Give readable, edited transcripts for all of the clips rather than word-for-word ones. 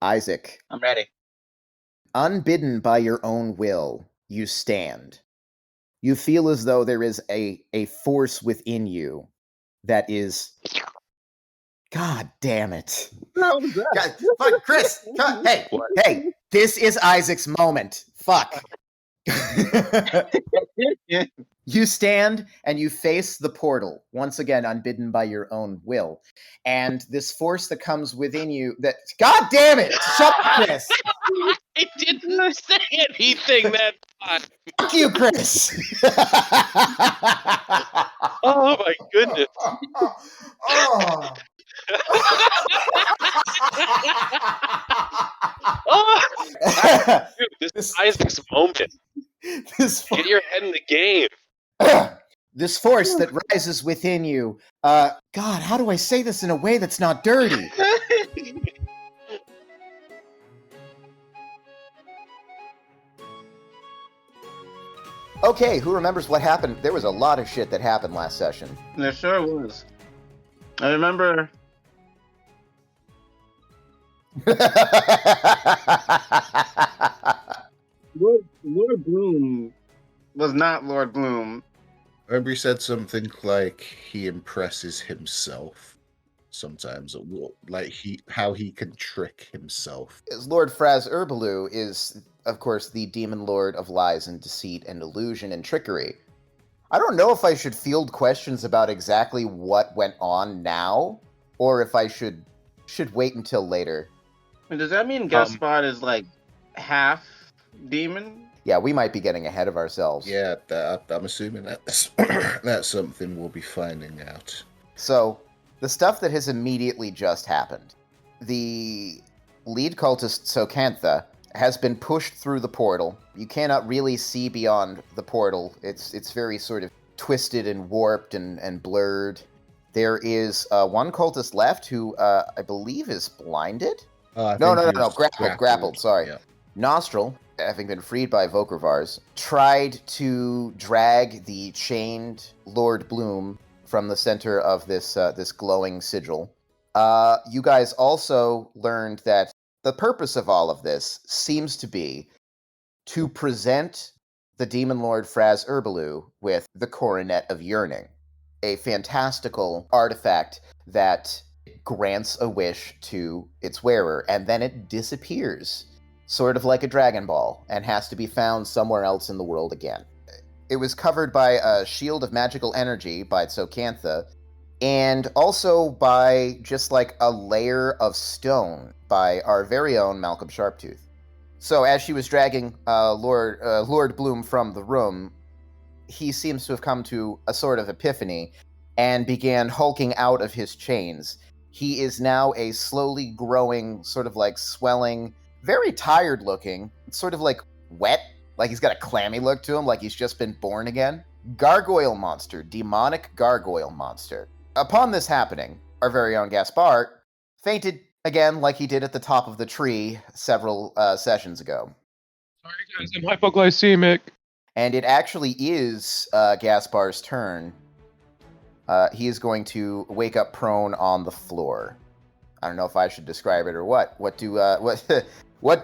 Isaac, I'm ready. unbidden by your own will, you stand. You feel as though there is a force within you that is. God damn it. How was God, fuck, Chris, hey, hey, this is Isaac's moment. Fuck. that? You stand and you face the portal, once again unbidden by your own will. And this force that comes within you that. God damn it! Shut up, Chris! I didn't say anything that time. Fuck you, Chris! Oh my goodness. Oh. Oh, dude, this is Isaac's moment. Get your head in the game. This force that rises within you. God, how do I say this in a way that's not dirty? Okay, who remembers what happened? There was a lot of shit that happened last session. There sure was. I remember. Lord Bloom was not Lord Bloom. I remember he said something like he impresses himself sometimes, like how he can trick himself. Lord Fraz Urbalu is, of course, the demon lord of lies and deceit and illusion and trickery. I don't know if I should field questions about exactly what went on now, or if I should wait until later. Does that mean Gaspard is like half demon? Yeah, we might be getting ahead of ourselves. Yeah, I'm assuming that's that's something we'll be finding out. So, the stuff that has immediately just happened. The lead cultist Socantha has been pushed through the portal. You cannot really see beyond the portal. It's very sort of twisted and warped and blurred. There is one cultist left who I believe is blinded. No. Grappled. Sorry. Yeah. Nostril, having been freed by Vokrvars, tried to drag the chained Lord Bloom from the center of this glowing sigil. You guys also learned that the purpose of all of this seems to be to present the Demon Lord Fraz Urbalu with the Coronet of Yearning, a fantastical artifact that grants a wish to its wearer, and then it disappears, sort of like a Dragon Ball, and has to be found somewhere else in the world again. It was covered by a shield of magical energy by Socantha, and also by just like a layer of stone by our very own Malcolm Sharptooth. So as she was dragging Lord Bloom from the room, he seems to have come to a sort of epiphany and began hulking out of his chains. He is now a slowly growing, sort of like swelling, very tired looking, sort of like wet, like he's got a clammy look to him, like he's just been born again. Gargoyle monster, demonic gargoyle monster. Upon this happening, our very own Gaspard fainted again like he did at the top of the tree several sessions ago. Sorry guys, I'm hypoglycemic. And it actually is Gaspard's turn. He is going to wake up prone on the floor. I don't know if I should describe it or what. What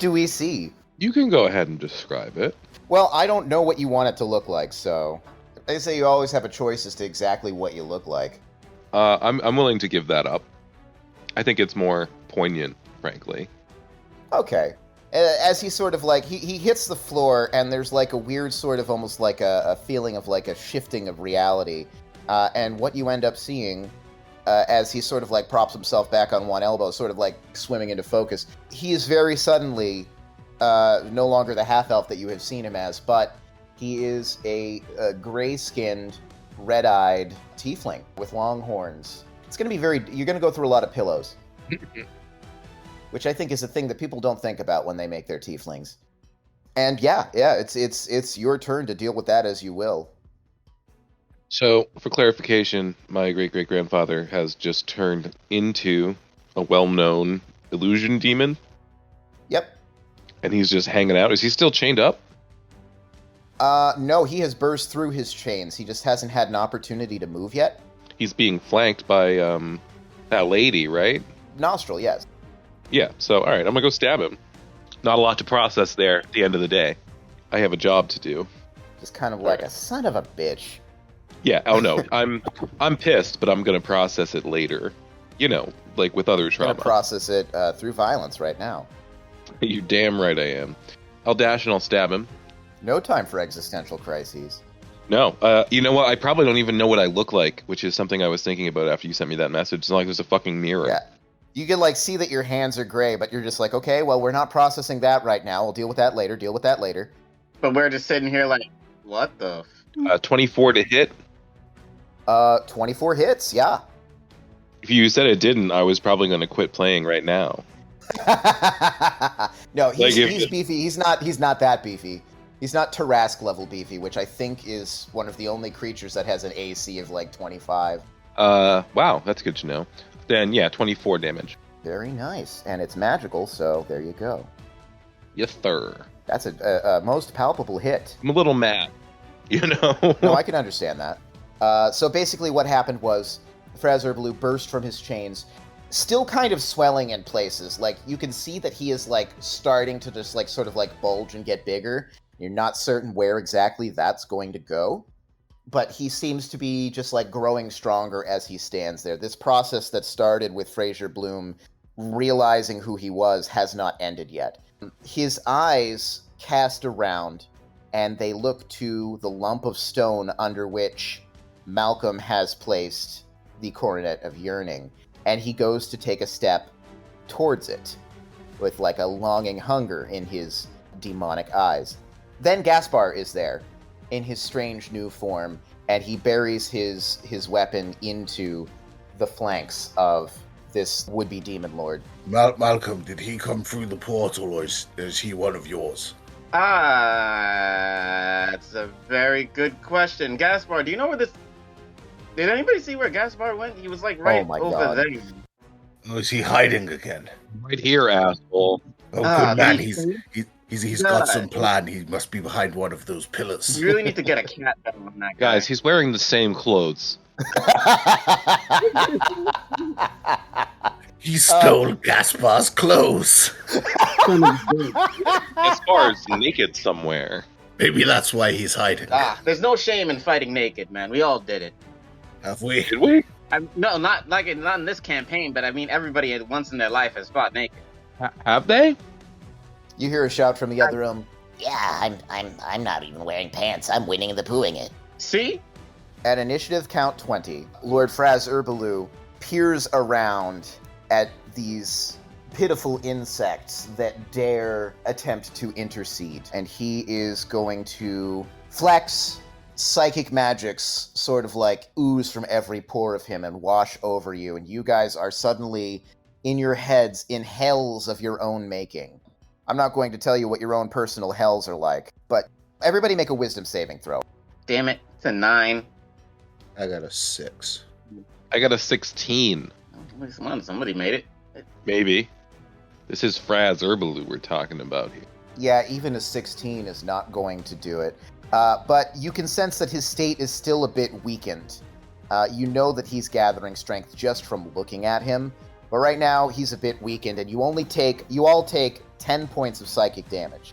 do we see? You can go ahead and describe it. Well, I don't know what you want it to look like, so they say you always have a choice as to exactly what you look like. I'm willing to give that up. I think it's more poignant, frankly. Okay. As he sort of like, he hits the floor, and there's like a weird sort of almost like a feeling of like a shifting of reality. And what you end up seeing, as he sort of like props himself back on one elbow, sort of like swimming into focus, he is very suddenly no longer the half-elf that you have seen him as, but he is a gray-skinned, red-eyed tiefling with long horns. It's going to be you're going to go through a lot of pillows. Which I think is a thing that people don't think about when they make their tieflings. And yeah, it's your turn to deal with that as you will. So, for clarification, my great-great-grandfather has just turned into a well-known illusion demon. Yep. And he's just hanging out. Is he still chained up? No, he has burst through his chains. He just hasn't had an opportunity to move yet. He's being flanked by that lady, right? Nostril, yes. Yeah, so, all right, I'm going to go stab him. Not a lot to process there at the end of the day. I have a job to do. Just kind of like a son of a bitch. Yeah, oh no, I'm pissed, but I'm going to process it later. You know, like with other I'm trauma. gonna process it through violence right now. You damn right I am. I'll dash and I'll stab him. No time for existential crises. No, you know what? I probably don't even know what I look like, which is something I was thinking about after you sent me that message. It's not like there's a fucking mirror. Yeah. You can like see that your hands are gray, but you're just like, okay, well, we're not processing that right now. We'll deal with that later. Deal with that later. But we're just sitting here like, what the? 24 to hit. 24 hits, yeah. If you said it didn't, I was probably going to quit playing right now. No, he's Like beefy. He's not that beefy. He's not Tarask level beefy, which I think is one of the only creatures that has an AC of like 25. Wow, that's good to know. Then yeah, 24 damage. Very nice, and it's magical, so there you go. Yes, sir. That's a most palpable hit. I'm a little mad, you know. No, I can understand that. So basically, what happened was Fraz Urbalu burst from his chains, still kind of swelling in places. Like you can see that he is like starting to just like sort of like bulge and get bigger. You're not certain where exactly that's going to go, but he seems to be just like growing stronger as he stands there. This process that started with Fraser Bloom realizing who he was has not ended yet. His eyes cast around and they look to the lump of stone under which Malcolm has placed the Coronet of Yearning, and he goes to take a step towards it with like a longing hunger in his demonic eyes. Then Gaspar is there in his strange new form, and he buries his weapon into the flanks of this would-be demon lord. Malcolm, did he come through the portal, or is he one of yours? That's a very good question. Gaspar, do you know where this... Did anybody see where Gaspar went? He was like right over God. there. Oh, is he hiding again? Right here, asshole. Oh, good man. He's He's got some plan. He must be behind one of those pillars. You really need to get a cat down on that guy. Guys, he's wearing the same clothes. He stole Gaspar's clothes. Gaspar's naked somewhere. Maybe that's why he's hiding. There's no shame in fighting naked, man. We all did it. Have we? Did we? No, not in this campaign, but I mean everybody at once in their life has fought naked. Have they? You hear a shout from the other room. Yeah, I'm not even wearing pants. I'm winning the pooing it. See? At initiative count 20, Lord Fraz Urbalu peers around at these pitiful insects that dare attempt to intercede, and he is going to flex psychic magics sort of like ooze from every pore of him and wash over you, and you guys are suddenly in your heads in hells of your own making. I'm not going to tell you what your own personal hells are like, but everybody make a wisdom saving throw. Damn it, it's a 9. I got a 6. I got a 16. Somebody made it. Maybe. This is Fraz Urbalu we're talking about here. Yeah, even a 16 is not going to do it. But you can sense that his state is still a bit weakened. You know that he's gathering strength just from looking at him, but right now he's a bit weakened, and you all take 10 points of psychic damage,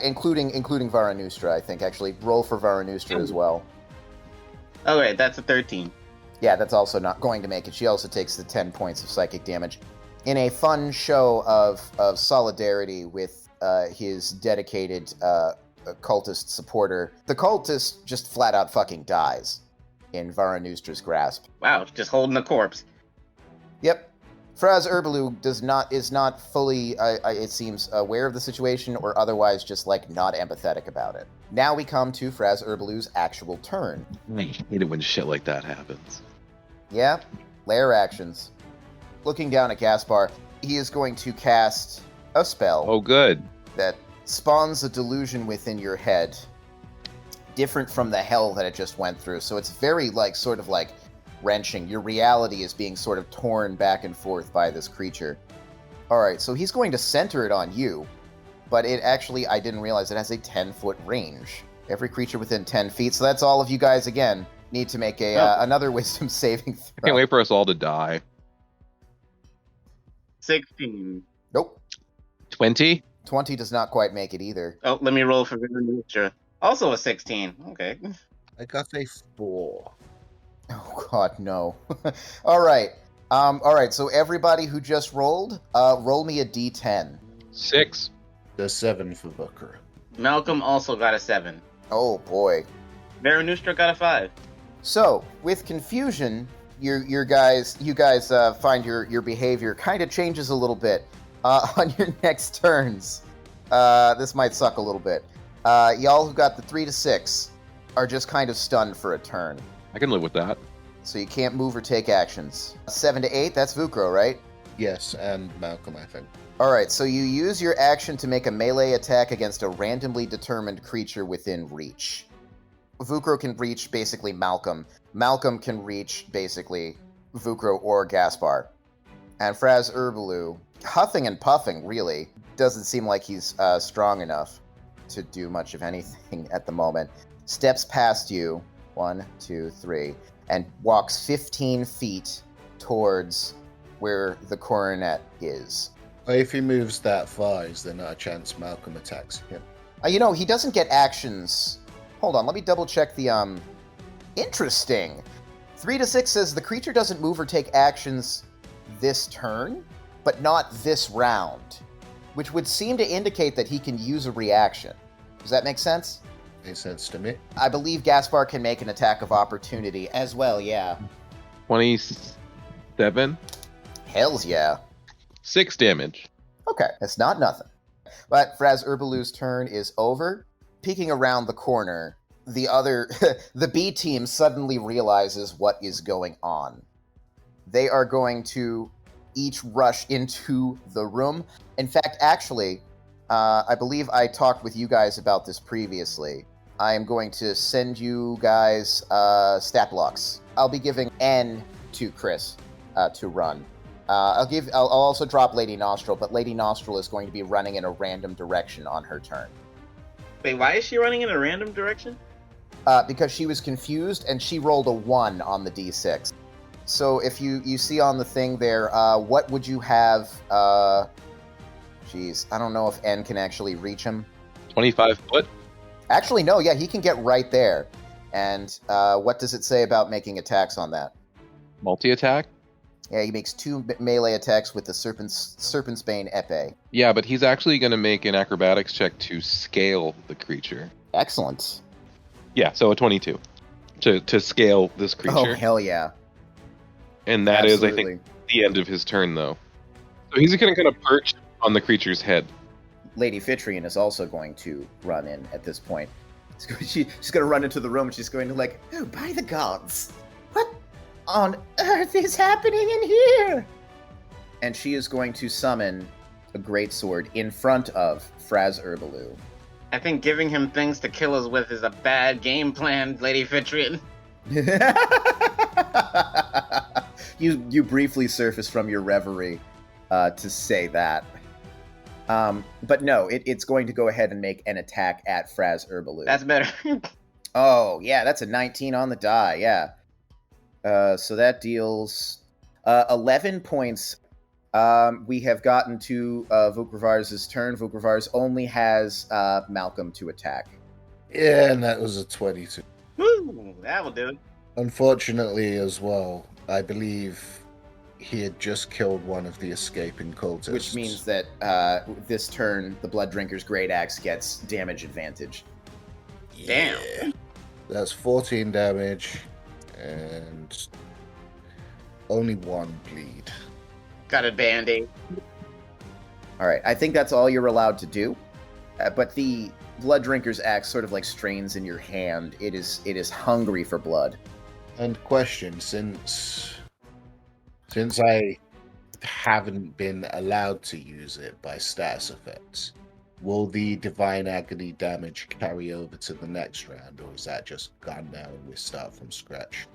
including Varanustra, I think. Actually, roll for Varanustra as well. Okay, that's a 13. Yeah, that's also not going to make it. She also takes the 10 points of psychic damage. In a fun show of solidarity with his dedicated cultist supporter, the cultist just flat out fucking dies in Varanustra's grasp. Wow, just holding the corpse. Yep. Fraz Urbalu is not fully, it seems, aware of the situation or otherwise just, like, not empathetic about it. Now we come to Fraz Urbalu's actual turn. I hate it when shit like that happens. Yeah, lair actions. Looking down at Gaspar, he is going to cast a spell. Oh, good. That spawns a delusion within your head, different from the hell that it just went through. So it's very, like, sort of like wrenching. Your reality is being sort of torn back and forth by this creature. Alright, so he's going to center it on you, but it actually, I didn't realize it has a 10-foot range. Every creature within 10 feet, so that's all of you guys, again, need to make another wisdom saving throw. I can't wait for us all to die. 16. Nope. 20? 20 does not quite make it either. Oh, let me roll for Venetia. Also a 16. Okay. I got a 4. Oh God, no. All right. So everybody who just rolled, roll me a d10. 6. The 7 for Booker. Malcolm also got a 7. Oh boy. Veranustra got a 5. So with confusion, you guys find your behavior kind of changes a little bit on your next turns. This might suck a little bit. Y'all who got the 3 to 6 are just kind of stunned for a turn. I can live with that. So you can't move or take actions. 7 to 8, that's Vukro, right? Yes, and Malcolm, I think. All right, so you use your action to make a melee attack against a randomly determined creature within reach. Vukro can reach basically Malcolm. Malcolm can reach basically Vukro or Gaspar. And Fraz Urbalu, huffing and puffing, really, doesn't seem like he's strong enough to do much of anything at the moment. Steps past you, 1, 2, 3, and walks 15 feet towards where the coronet is. If he moves that far, is there not a chance Malcolm attacks him? He doesn't get actions. Hold on, let me double check the, Interesting. 3 to 6 says the creature doesn't move or take actions this turn, but not this round, which would seem to indicate that he can use a reaction. Does that make sense? Makes sense to me. I believe Gaspar can make an attack of opportunity as well, yeah. 27? Hells yeah. 6 damage. Okay, that's not nothing. But Fraz Urbalu's turn is over. Peeking around the corner, the B team suddenly realizes what is going on. They are going to each rush into the room. In fact, actually, I believe I talked with you guys about this previously. I am going to send you guys stat blocks. I'll be giving N to Chris to run. I'll also drop Lady Nostril, but Lady Nostril is going to be running in a random direction on her turn. Wait, why is she running in a random direction? Because she was confused and she rolled a 1 on the d6. So if you see on the thing there, what would you have? I don't know if N can actually reach him. 25 foot? Actually, no, yeah, he can get right there. And what does it say about making attacks on that? Multi-attack? Yeah, he makes 2 melee attacks with the Serpent's Bane Epee. Yeah, but he's actually going to make an acrobatics check to scale the creature. Excellent. Yeah, so a 22 to scale this creature. Oh, hell yeah. And that is, Absolutely. I think, the end of his turn, though. So he's going to kind of perch on the creature's head. Lady Fitrian is also going to run in at this point. She's going to run into the room and she's going to oh, by the gods, what on earth is happening in here? And she is going to summon a greatsword in front of Fraz Urbalu. I think giving him things to kill us with is a bad game plan, Lady Fitrian. You briefly surface from your reverie to say that. But no, it's going to go ahead and make an attack at Fraz Urbalu. That's better. Oh, yeah, that's a 19 on the die, yeah. So that deals 11 points. We have gotten to Vukravars's turn. Vukravars only has Malcolm to attack. Yeah, and that was a 22. Woo, that will do it. Unfortunately, as well, I believe he had just killed one of the escaping cultists. Which means that this turn, the Blood Drinker's Great Axe gets damage advantage. Damn. Yeah. That's 14 damage, and only 1 bleed. Got a band-aid. All right, I think that's all you're allowed to do. But the Blood Drinker's Axe sort of strains in your hand. It is hungry for blood. And question, since I haven't been allowed to use it by status effects, will the Divine Agony damage carry over to the next round, or is that just gone now and we start from scratch?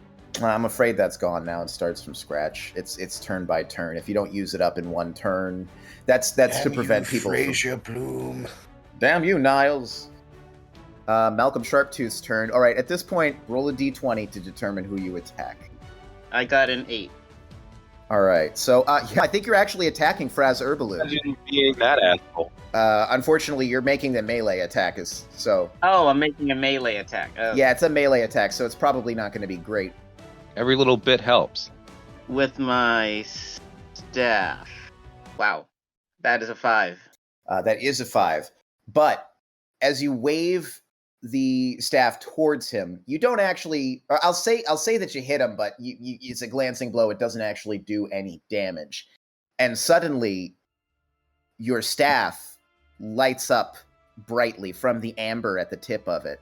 I'm afraid that's gone now and starts from scratch. It's turn by turn. If you don't use it up in one turn, that's to prevent people. Fraser Bloom. Damn you, Niles. Malcolm Sharptooth's turn. All right, at this point, roll a d20 to determine who you attack. I got an 8. All right. So, yeah, I think you're actually attacking Fraz Herbaloo. Imagine being that asshole. Unfortunately, you're making the melee attack. Oh, I'm making a melee attack. Yeah, it's a melee attack, so it's probably not going to be great. Every little bit helps. With my staff. Wow. That is a 5. That is a 5. But as you wave the staff towards him, you don't actually. I'll say that you hit him, but it's a glancing blow. It doesn't actually do any damage. And suddenly, your staff lights up brightly from the amber at the tip of it,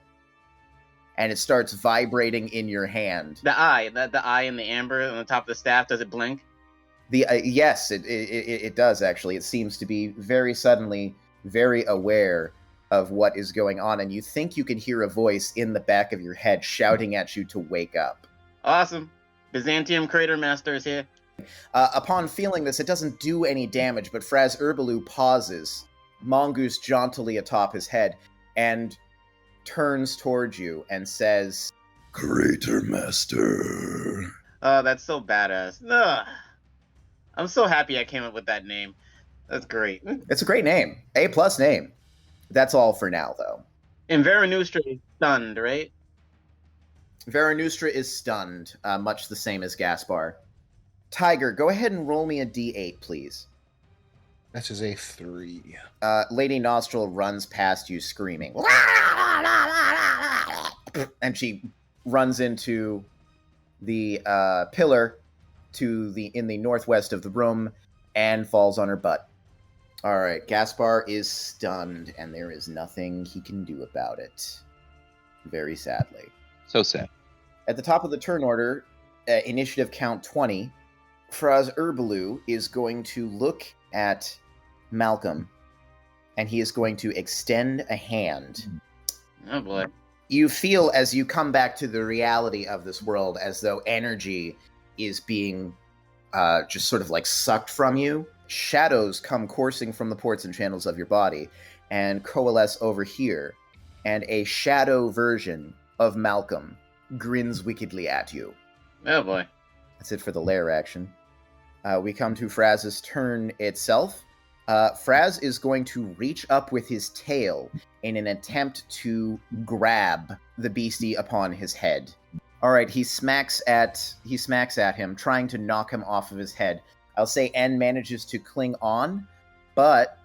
and it starts vibrating in your hand. The eye in the amber on the top of the staff, does it blink? Yes, it does actually. It seems to be very suddenly very aware of what is going on, and you think you can hear a voice in the back of your head shouting at you to wake up. Awesome. Byzantium Crater Master is here. Upon feeling this, it doesn't do any damage, but Fraz Herbaloo pauses, mongoose jauntily atop his head, and turns towards you and says, "Crater Master." Oh, that's so badass. Ugh. I'm so happy I came up with that name. That's great. It's a great name. A+ name. That's all for now, though. And Veranustra is stunned, right? Veranustra is stunned, much the same as Gaspar. Tiger, go ahead and roll me a d8, please. That is a 3. Lady Nostril runs past you screaming. And she runs into the pillar in the northwest of the room and falls on her butt. All right, Gaspar is stunned, and there is nothing he can do about it. Very sadly. So sad. At the top of the turn order, initiative count 20, Fraz Herbaloo is going to look at Malcolm, and he is going to extend a hand. Oh boy. You feel, as you come back to the reality of this world, as though energy is being just sort of like sucked from you. Shadows come coursing from the ports and channels of your body and coalesce over here, and a shadow version of Malcolm grins wickedly at you. Oh boy. That's it for the lair action. We come to Fraz's turn itself. Fraz is going to reach up with his tail in an attempt to grab the beastie upon his head. All right, he smacks at him, trying to knock him off of his head. I'll say N manages to cling on, but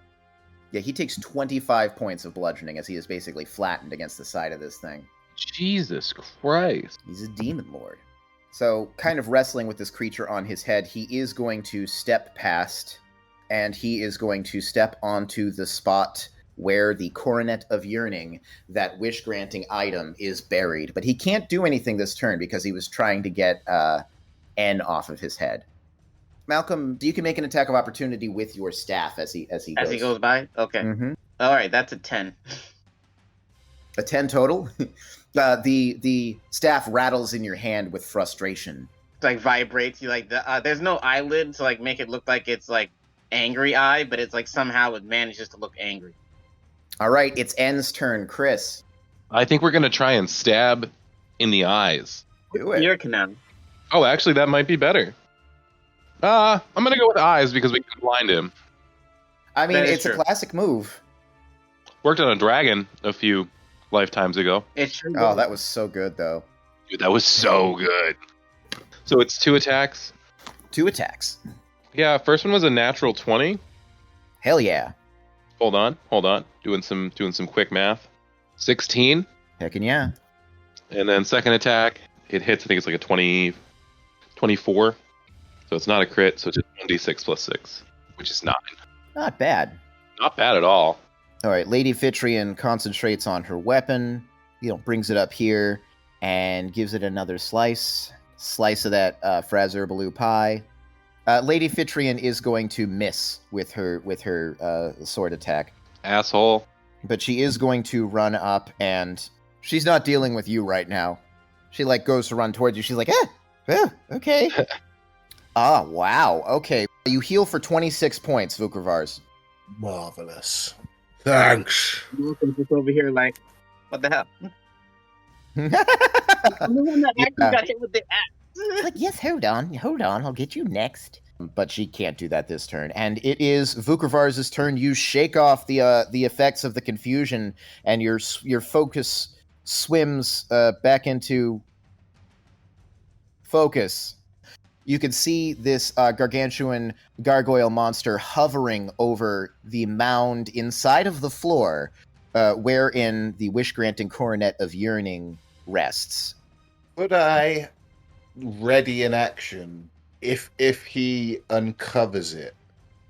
yeah, he takes 25 points of bludgeoning as he is basically flattened against the side of this thing. Jesus Christ. He's a demon lord. So, kind of wrestling with this creature on his head, he is going to step past, and he is going to step onto the spot where the Coronet of Yearning, that wish-granting item, is buried. But he can't do anything this turn because he was trying to get N off of his head. Malcolm, you can make an attack of opportunity with your staff as he goes by? Okay. Mm-hmm. All right, that's a 10. A 10 total? The staff rattles in your hand with frustration. It like vibrates. You like there's no eyelid to like make it look like it's like angry eye, but it's like somehow it manages to look angry. All right, it's N's turn. Chris. I think we're going to try and stab in the eyes. Do it. Ear canal. Oh, actually, that might be better. I'm going to go with eyes because we can blind him. I mean, it's true. a classic move. Worked on a dragon a few lifetimes ago. It's true. Oh, that was so good, though. Dude, that was so good. So it's 2 attacks. 2 attacks. Yeah, first one was a natural 20. Hell yeah. Hold on. Doing some quick math. 16. Heckin' yeah. And then second attack, it hits, I think it's like a 24. So it's not a crit, so it's just 1d6 plus 6, which is 9. Not bad. Not bad at all. All right, Lady Fitrian concentrates on her weapon, brings it up here, and gives it another slice of that Fraz Herbaloo pie. Lady Fitrian is going to miss with her sword attack. Asshole. But she is going to run up, and she's not dealing with you right now. She goes to run towards you. She's like, okay. Ah, wow. Okay. You heal for 26 points, Vukrvars. Marvelous. Thanks. Malcolm's just over here like, what the hell? Yeah. I'm the one that actually got hit with the axe. It's like, yes, hold on, I'll get you next. But she can't do that this turn. And it is Vukrvar's turn. You shake off the effects of the confusion, and your focus swims back into focus. You can see this gargantuan gargoyle monster hovering over the mound inside of the floor, wherein the wish-granting coronet of yearning rests. Would I ready in action if he uncovers it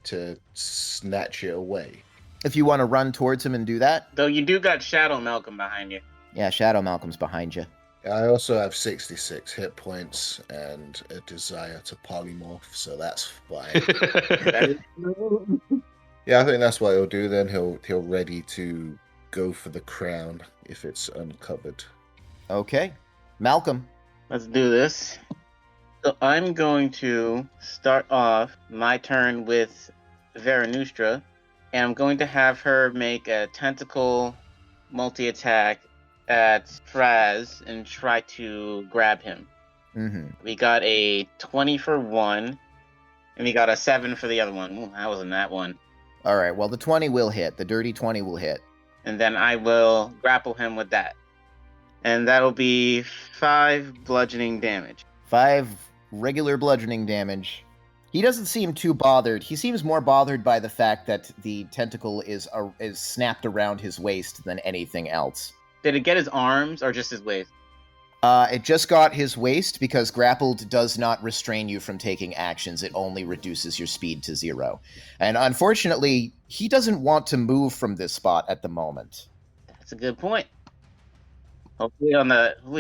to snatch it away? If you want to run towards him and do that. Though you do got Shadow Malcolm behind you. Yeah, Shadow Malcolm's behind you. I also have 66 hit points and a desire to polymorph, so that's fine. Yeah, I think that's what he'll do then. He'll ready to go for the crown if it's uncovered. Okay. Malcolm. Let's do this. So I'm going to start off my turn with Veranustra, and I'm going to have her make a tentacle multi-attack at Fraz and try to grab him. Mm-hmm. We got a 20 for one, and we got a 7 for the other one. Ooh, that wasn't that one. All right, well, the 20 will hit. The dirty 20 will hit. And then I will grapple him with that. And that'll be 5 bludgeoning damage. 5 regular bludgeoning damage. He doesn't seem too bothered. He seems more bothered by the fact that the tentacle is snapped around his waist than anything else. Did it get his arms or just his waist? It just got his waist because grappled does not restrain you from taking actions. It only reduces your speed to 0. And unfortunately, he doesn't want to move from this spot at the moment. That's a good point. Hopefully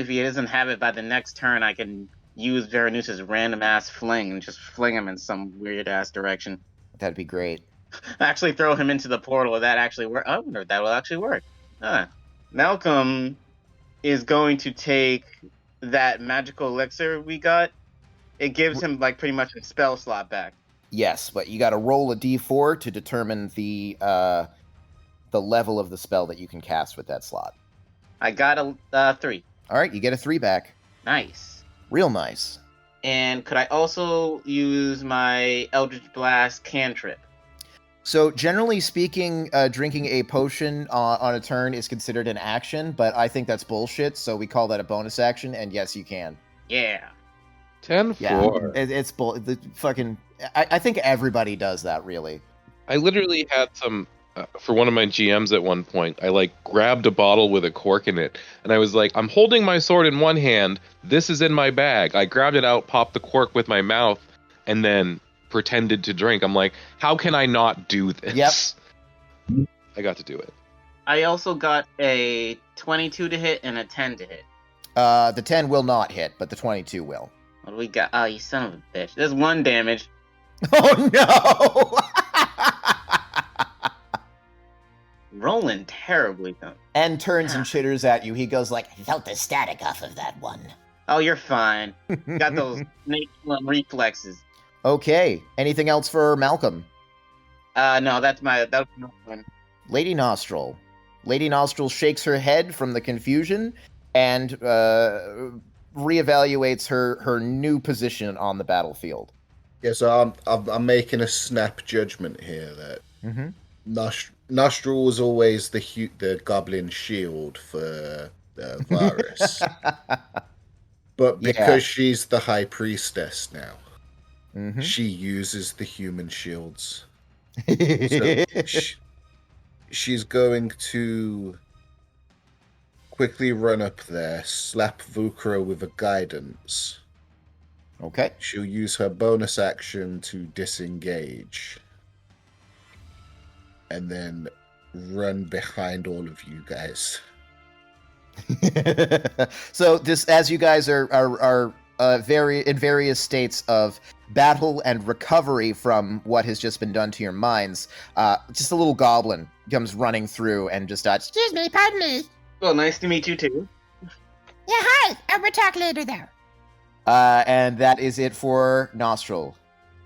if he doesn't have it by the next turn, I can use Veranus's random ass fling and just fling him in some weird ass direction. That'd be great. Actually throw him into the portal if that actually work. I wonder if that will actually work. Malcolm is going to take that magical elixir we got. It gives him like pretty much a spell slot back. Yes, but you got to roll a d4 to determine the level of the spell that you can cast with that slot. I got a 3. All right, you get a 3 back. Nice. Real nice. And could I also use my Eldritch Blast cantrip? So generally speaking, drinking a potion on a turn is considered an action, but I think that's bullshit, so we call that a bonus action, and yes, you can. Yeah. 10-4. It's fucking... I think everybody does that, really. I literally had some... for one of my GMs at one point, I grabbed a bottle with a cork in it, and I was like, I'm holding my sword in one hand, this is in my bag. I grabbed it out, popped the cork with my mouth, and then pretended to drink. I'm like, how can I not do this? Yep. I got to do it. I also got a 22 to hit and a 10 to hit. The 10 will not hit, but the 22 will. What do we got? Oh, you son of a bitch. There's 1 damage. Oh, no! Rolling terribly, though. And turns and chitters at you. He goes like, I felt the static off of that one. Oh, you're fine. Got those snake reflexes. Okay. Anything else for Malcolm? No, that was my one. Lady Nostril. Lady Nostril shakes her head from the confusion and reevaluates her new position on the battlefield. Yeah, so I'm making a snap judgment here that Nostril was always the goblin shield for Varus. But because she's the high priestess now, she uses the human shields. So she's going to quickly run up there, slap Vukra with a guidance. Okay. She'll use her bonus action to disengage. And then run behind all of you guys. So this, as you guys are in various states of battle and recovery from what has just been done to your minds, just a little goblin comes running through and just Excuse me, pardon me. Well, nice to meet you too. Yeah, hi. We'll talk later there. and that is it for Nostril.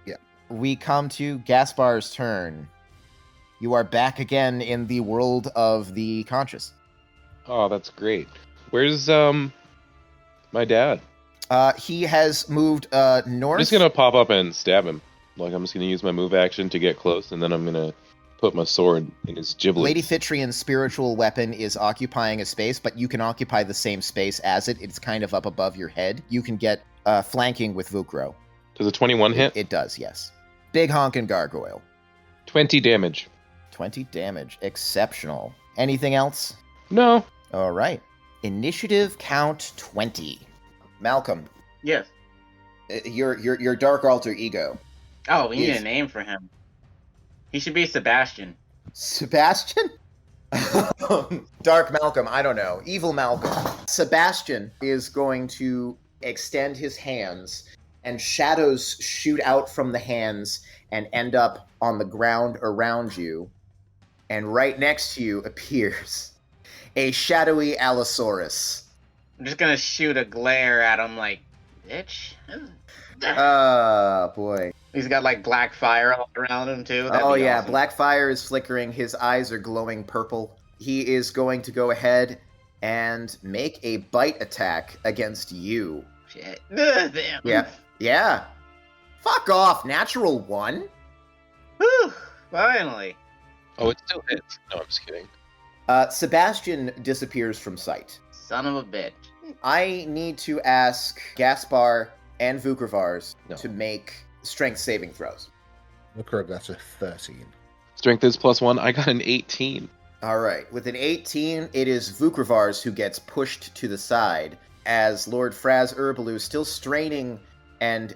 Yeah. We come to Gaspar's turn. You are back again in the world of the conscious. Oh, that's great. Where's my dad? He has moved I'm north. just gonna pop up and stab him. Like I'm just gonna use my move action to get close, and then I'm gonna put my sword in his giblets. Lady Fitrian's spiritual weapon is occupying a space, but you can occupy the same space as it. It's kind of up above your head. You can get flanking with Vukro. Does a 21 hit? It does, yes. Big honkin' gargoyle. 20 damage. 20 damage. Exceptional. Anything else? No. All right. Initiative count 20. Malcolm, Yes. your dark alter ego. Oh, we need Yes. a name for him. He should be Sebastian. Sebastian? Dark Malcolm, I don't know. Evil Malcolm. Sebastian is going to extend his hands, and shadows shoot out from the hands and end up on the ground around you. And right next to you appears a shadowy Allosaurus. I'm just gonna shoot a glare at him like, bitch. Boy. He's got like black fire all around him too. That'd Oh be yeah, awesome. black fire is flickering. His eyes are glowing purple. He is going to go ahead and make a bite attack against you. Shit. Damn. Yeah. Fuck off, natural one. Whew, finally. Oh, it still hits. No, I'm just kidding. Sebastian disappears from sight. Son of a bitch. I need to ask Gaspar and Vukrvars No. to make strength saving throws. Look, that's a 13. Strength is +1. I got an 18. All right. With an 18, it is Vukrvars who gets pushed to the side as Lord Fraz Urbalu, still straining and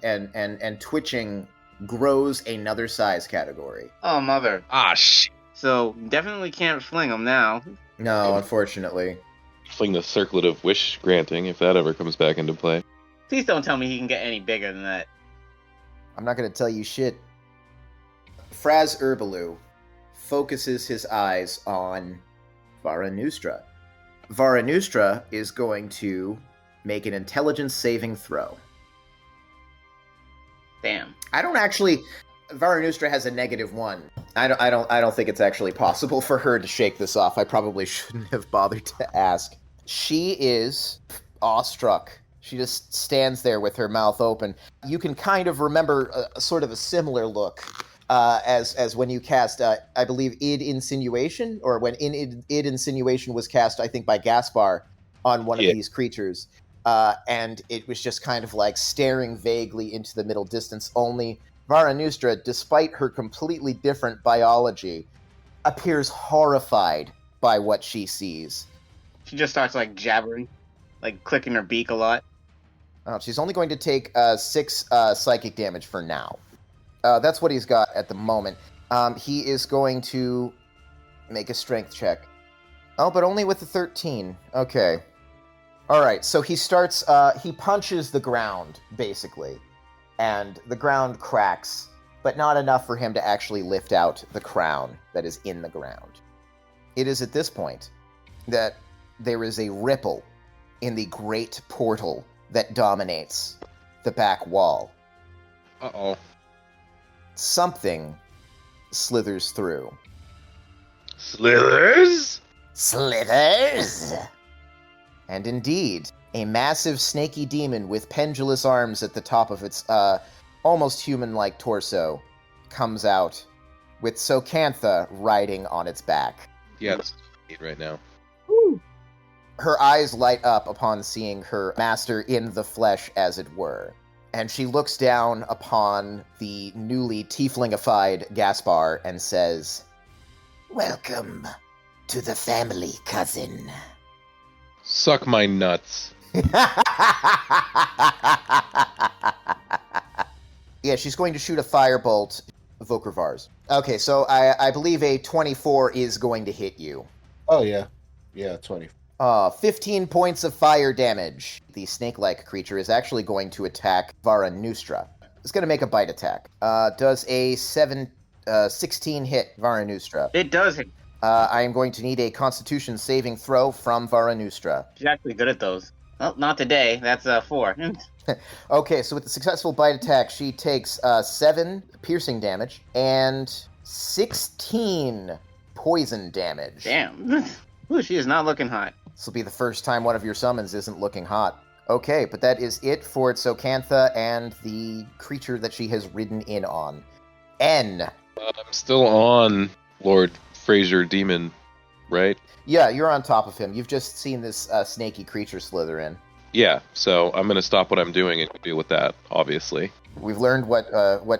twitching, grows another size category. Oh, mother. Ah, shit. So, definitely can't fling him now. No, unfortunately. Fling the circlet of wish granting if that ever comes back into play. Please don't tell me he can get any bigger than that. I'm not going to tell you shit. Fraz Urbalu focuses his eyes on Varanustra. Varanustra is going to make an intelligence saving throw. Damn. I don't actually. Varanustra has a -1. I don't think it's actually possible for her to shake this off. I probably shouldn't have bothered to ask. She is awestruck. She just stands there with her mouth open. You can kind of remember a sort of a similar look as when you cast, I believe, Id Insinuation, or when Id Insinuation was cast, I think, by Gaspar on one of these creatures. And it was just kind of like staring vaguely into the middle distance. Only Varanustra, despite her completely different biology, appears horrified by what she sees. She just starts like jabbering, like clicking her beak a lot. Oh, she's only going to take 6 psychic damage for now. That's what he's got at the moment. He is going to make a strength check. Oh, but only with the 13. Okay. All right, so he starts, he punches the ground, basically. And the ground cracks, but not enough for him to actually lift out the crown that is in the ground. It is at this point that there is a ripple in the great portal that dominates the back wall. Uh-oh. Something slithers through. Slithers? Slithers? And indeed, a massive snaky demon with pendulous arms at the top of its almost human-like torso comes out, with Socantha riding on its back. Yeah, that's right now. Her eyes light up upon seeing her master in the flesh, as it were. And she looks down upon the newly tieflingified Gaspar and says, Welcome to the family, cousin. Suck my nuts. Yeah, she's going to shoot a firebolt, Vokrvars. Okay, so I believe a 24 is going to hit you. Oh, yeah. Yeah, 20. 15 points of fire damage. The snake-like creature is actually going to attack Varanustra. It's going to make a bite attack. Does a 16 hit Varanustra? It does hit. I am going to need a Constitution saving throw from Varanustra. She's actually good at those. Well, not today. That's 4. Okay, so with the successful bite attack, she takes 7 piercing damage and 16 poison damage. Damn. Ooh, she is not looking hot. This will be the first time one of your summons isn't looking hot. Okay, but that is it for Tsokantha and the creature that she has ridden in on. N. I'm still on Lord Fraser Demon, right? Yeah, you're on top of him. You've just seen this snaky creature slither in. Yeah, so I'm going to stop what I'm doing and deal with that, obviously. We've learned what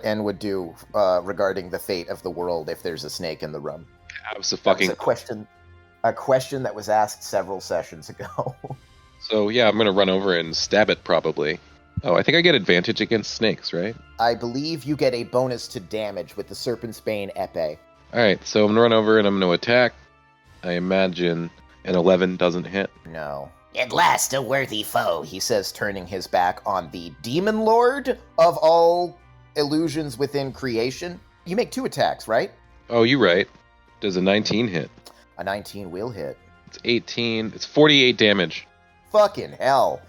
N would do regarding the fate of the world if there's a snake in the room. That was a question that was asked several sessions ago. So yeah, I'm going to run over and stab it probably. Oh, I think I get advantage against snakes, right? I believe you get a bonus to damage with the Serpent's Bane Epee. Alright, so I'm going to run over and I'm going to attack. I imagine an 11 doesn't hit. No. At last, a worthy foe. He says, turning his back on the Demon Lord of all illusions within creation. You make 2 attacks, right? Oh, you're right. Does a 19 hit? A 19 will hit. It's 18. It's 48 damage. Fucking hell.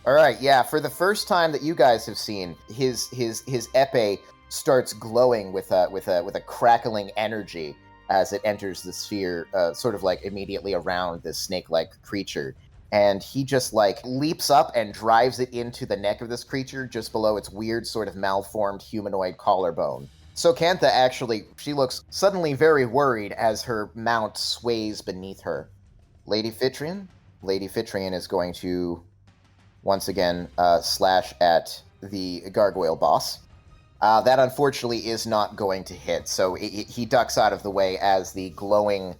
All right, yeah, for the first time that you guys have seen, his epee starts glowing with a crackling energy as it enters the sphere, sort of like immediately around this snake-like creature. And he just like leaps up and drives it into the neck of this creature just below its weird sort of malformed humanoid collarbone. So Kantha actually, she looks suddenly very worried as her mount sways beneath her. Lady Fitrian is going to once again slash at the gargoyle boss. That unfortunately is not going to hit, so he ducks out of the way as the glowing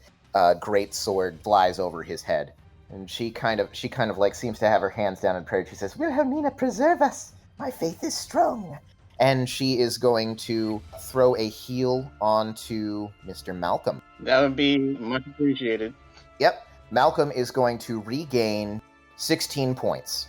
great sword flies over his head. And she kind of like seems to have her hands down in prayer. She says, "Wilhelmina, preserve us. My faith is strong." And she is going to throw a heal onto Mr. Malcolm. That would be much appreciated. Yep. Malcolm is going to regain 16 points.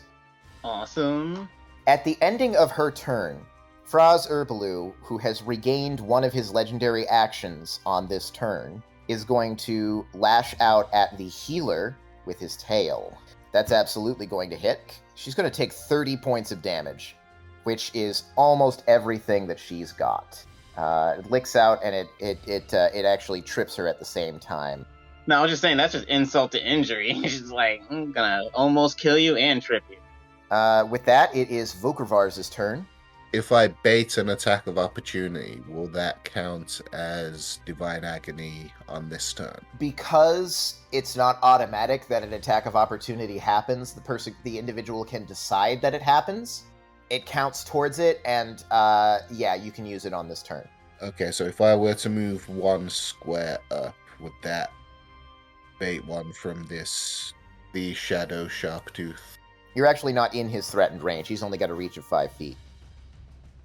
Awesome. At the ending of her turn, Fraz Urbalu, who has regained one of his legendary actions on this turn, is going to lash out at the healer with his tail. That's absolutely going to hit. She's going to take 30 points of damage, which is almost everything that she's got. It licks out, and it actually trips her at the same time. No, I was just saying that's just insult to injury. She's like, I'm gonna almost kill you and trip you. With that, it is Vokrvar's turn. If I bait an attack of opportunity, will that count as Divine Agony on this turn? Because it's not automatic that an attack of opportunity happens, the individual can decide that it happens. It counts towards it, and yeah, you can use it on this turn. Okay, so if I were to move 1 square up, would that bait one from the Shadow Sharktooth? You're actually not in his threatened range. He's only got a reach of 5 feet.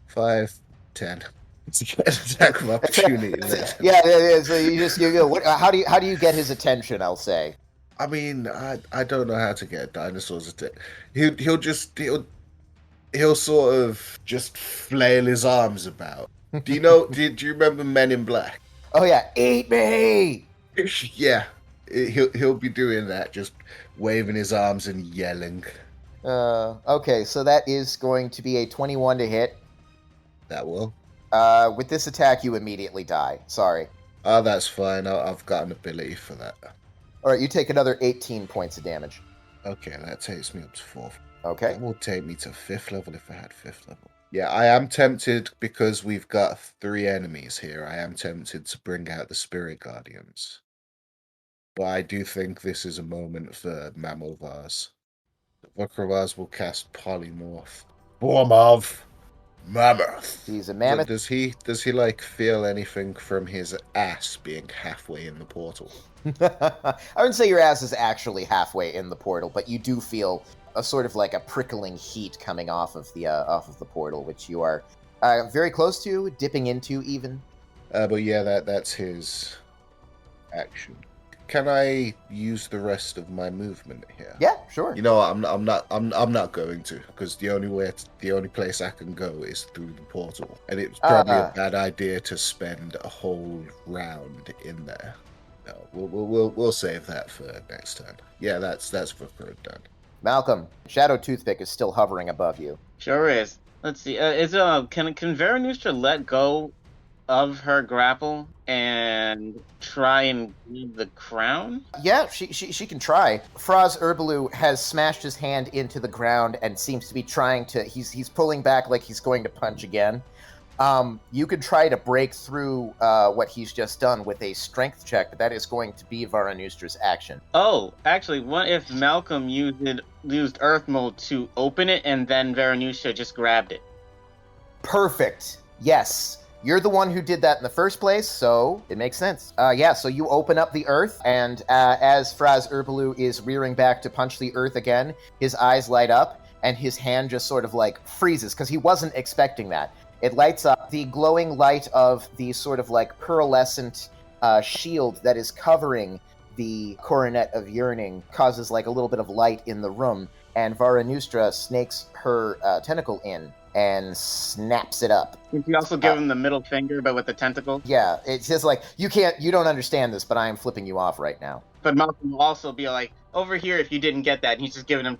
5, 10. It's an attack of opportunity. Yeah. So how do you get his attention? I'll say. I mean, I don't know how to get dinosaurs attention. He'll sort of just flail his arms about. Do you know? do you remember Men in Black? Oh yeah, eat me! Yeah, he'll be doing that, just waving his arms and yelling. Okay, so that is going to be a 21 to hit. That will. With this attack, you immediately die. Sorry. Oh, that's fine. I've got an ability for that. All right, you take another 18 points of damage. Okay, that takes me up to 4th. Okay. That will take me to 5th level if I had 5th level. Yeah, I am tempted, because we've got 3 enemies here, I am tempted to bring out the Spirit Guardians. But I do think this is a moment for Mammalvars. Vokrvar's will cast Polymorph. Form of Mammoth. He's a mammoth. Does he like feel anything from his ass being halfway in the portal? I wouldn't say your ass is actually halfway in the portal, but you do feel a sort of like a prickling heat coming off of the portal, which you are very close to, dipping into even. But yeah, that's his action. Can I use the rest of my movement here? Yeah, sure. You know what, I'm not going to, because the only place I can go is through the portal, and it's probably a bad idea to spend a whole round in there. No, we'll save that for next turn. Yeah, that's Vokra done. Malcolm, Shadow Toothpick is still hovering above you. Sure is. Let's see. Can Veranustra let go of her grapple and try and leave the crown? Yeah, she can try. Fraz Herbaloo has smashed his hand into the ground and seems to be trying to. He's pulling back like he's going to punch again. You could try to break through what he's just done with a strength check, but that is going to be Varanustra's action. Oh, actually, what if Malcolm used Earth Mold to open it and then Veranustra just grabbed it? Perfect. Yes. You're the one who did that in the first place, so it makes sense. So you open up the earth, and as Fraz Herbaloo is rearing back to punch the earth again, his eyes light up, and his hand just sort of like freezes, because he wasn't expecting that. It lights up. The glowing light of the sort of like pearlescent shield that is covering the coronet of yearning causes like a little bit of light in the room, and Varanustra snakes her tentacle in and snaps it up. Did you also give him the middle finger, but with the tentacle? Yeah, it's just like, you don't understand this, but I am flipping you off right now. But Malcolm will also be like, over here if you didn't get that, and he's just giving him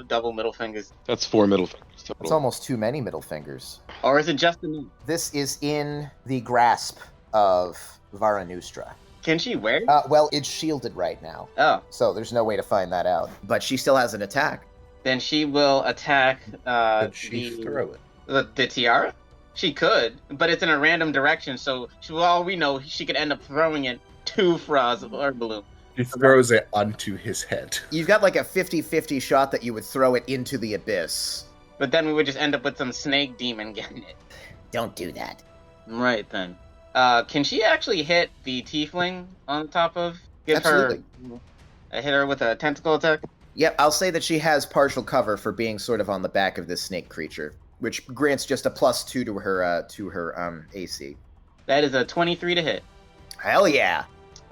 double middle fingers. That's 4 middle fingers total. It's almost too many middle fingers. Or is it just enough? This is in the grasp of Varanustra. Can she wear it? Well, it's shielded right now, Oh. so there's no way to find that out. But she still has an attack. Then she will attack Could she throw it? the tiara? She could, but it's in a random direction, so all we know, she could end up throwing it to Fraz Herbaloo. He throws it onto his head. You've got like a 50-50 shot that you would throw it into the abyss. But then we would just end up with some snake demon getting it. Don't do that. Right then. Can she actually hit the tiefling on top of? Absolutely. Hit her with a tentacle attack? Yep, I'll say that she has partial cover for being sort of on the back of this snake creature, which grants just a +2 to her AC. That is a 23 to hit. Hell yeah!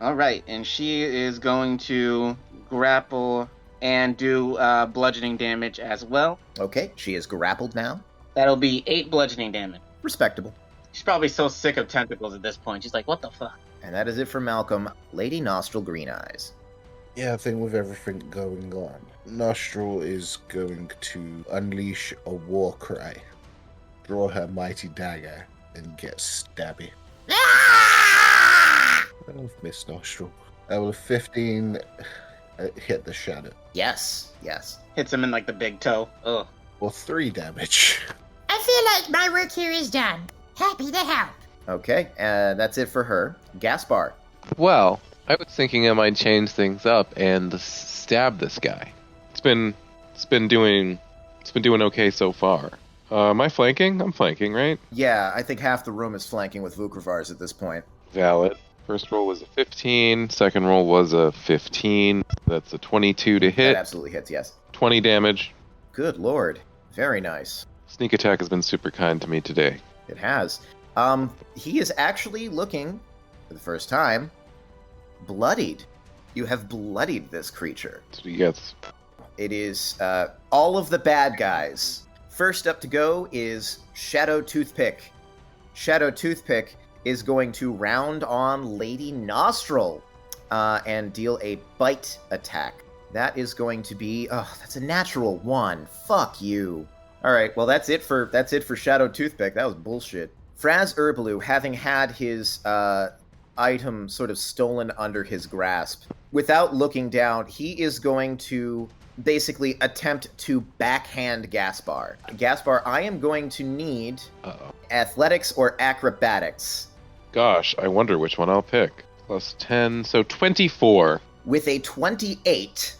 Alright, and she is going to grapple and do bludgeoning damage as well. Okay, she is grappled now. That'll be 8 bludgeoning damage. Respectable. She's probably so sick of tentacles at this point. She's like, what the fuck? And that is it for Malcolm. Lady Nostril Green Eyes. Yeah, I think with everything going on, Nostril is going to unleash a war cry, draw her mighty dagger, and get stabby. I've missed Nostril. I will 15 hit the shadow. Yes. Hits him in like the big toe. Ugh. For 3 damage. I feel like my work here is done. Happy to help. Okay, that's it for her. Gaspar. Well, I was thinking I might change things up and stab this guy. It's been doing okay so far. Am I flanking? I'm flanking, right? Yeah, I think half the room is flanking with Vukrivars at this point. Valid. First roll was a 15. Second roll was a 15. That's a 22 to That hit. absolutely hits, yes. 20 damage. Good lord. Very nice. Sneak attack has been super kind to me today. It has. He is actually looking, for the first time, bloodied. You have bloodied this creature. That's what he gets. It is all of the bad guys. First up to go is Shadow Toothpick. Shadow Toothpick is going to round on Lady Nostril and deal a bite attack. That is going to be that's a natural 1. Fuck you. All right, well that's it for Shadow Toothpick. That was bullshit. Fraz Herbaloo, having had his item sort of stolen under his grasp, without looking down, he is going to basically attempt to backhand Gaspar. Gaspar, I am going to need athletics or acrobatics. Gosh, I wonder which one I'll pick. Plus 10, so 24. With a 28,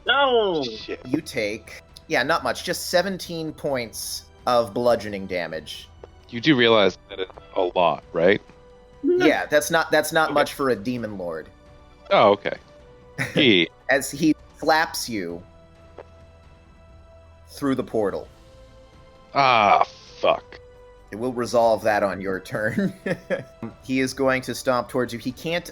No! Shit. you take, not much, just 17 points of bludgeoning damage. You do realize that it's a lot, right? Yeah, that's not much for a demon lord. Oh, okay. He. As he flaps you through the portal. Fuck. It will resolve that on your turn. He is going to stomp towards you. He can't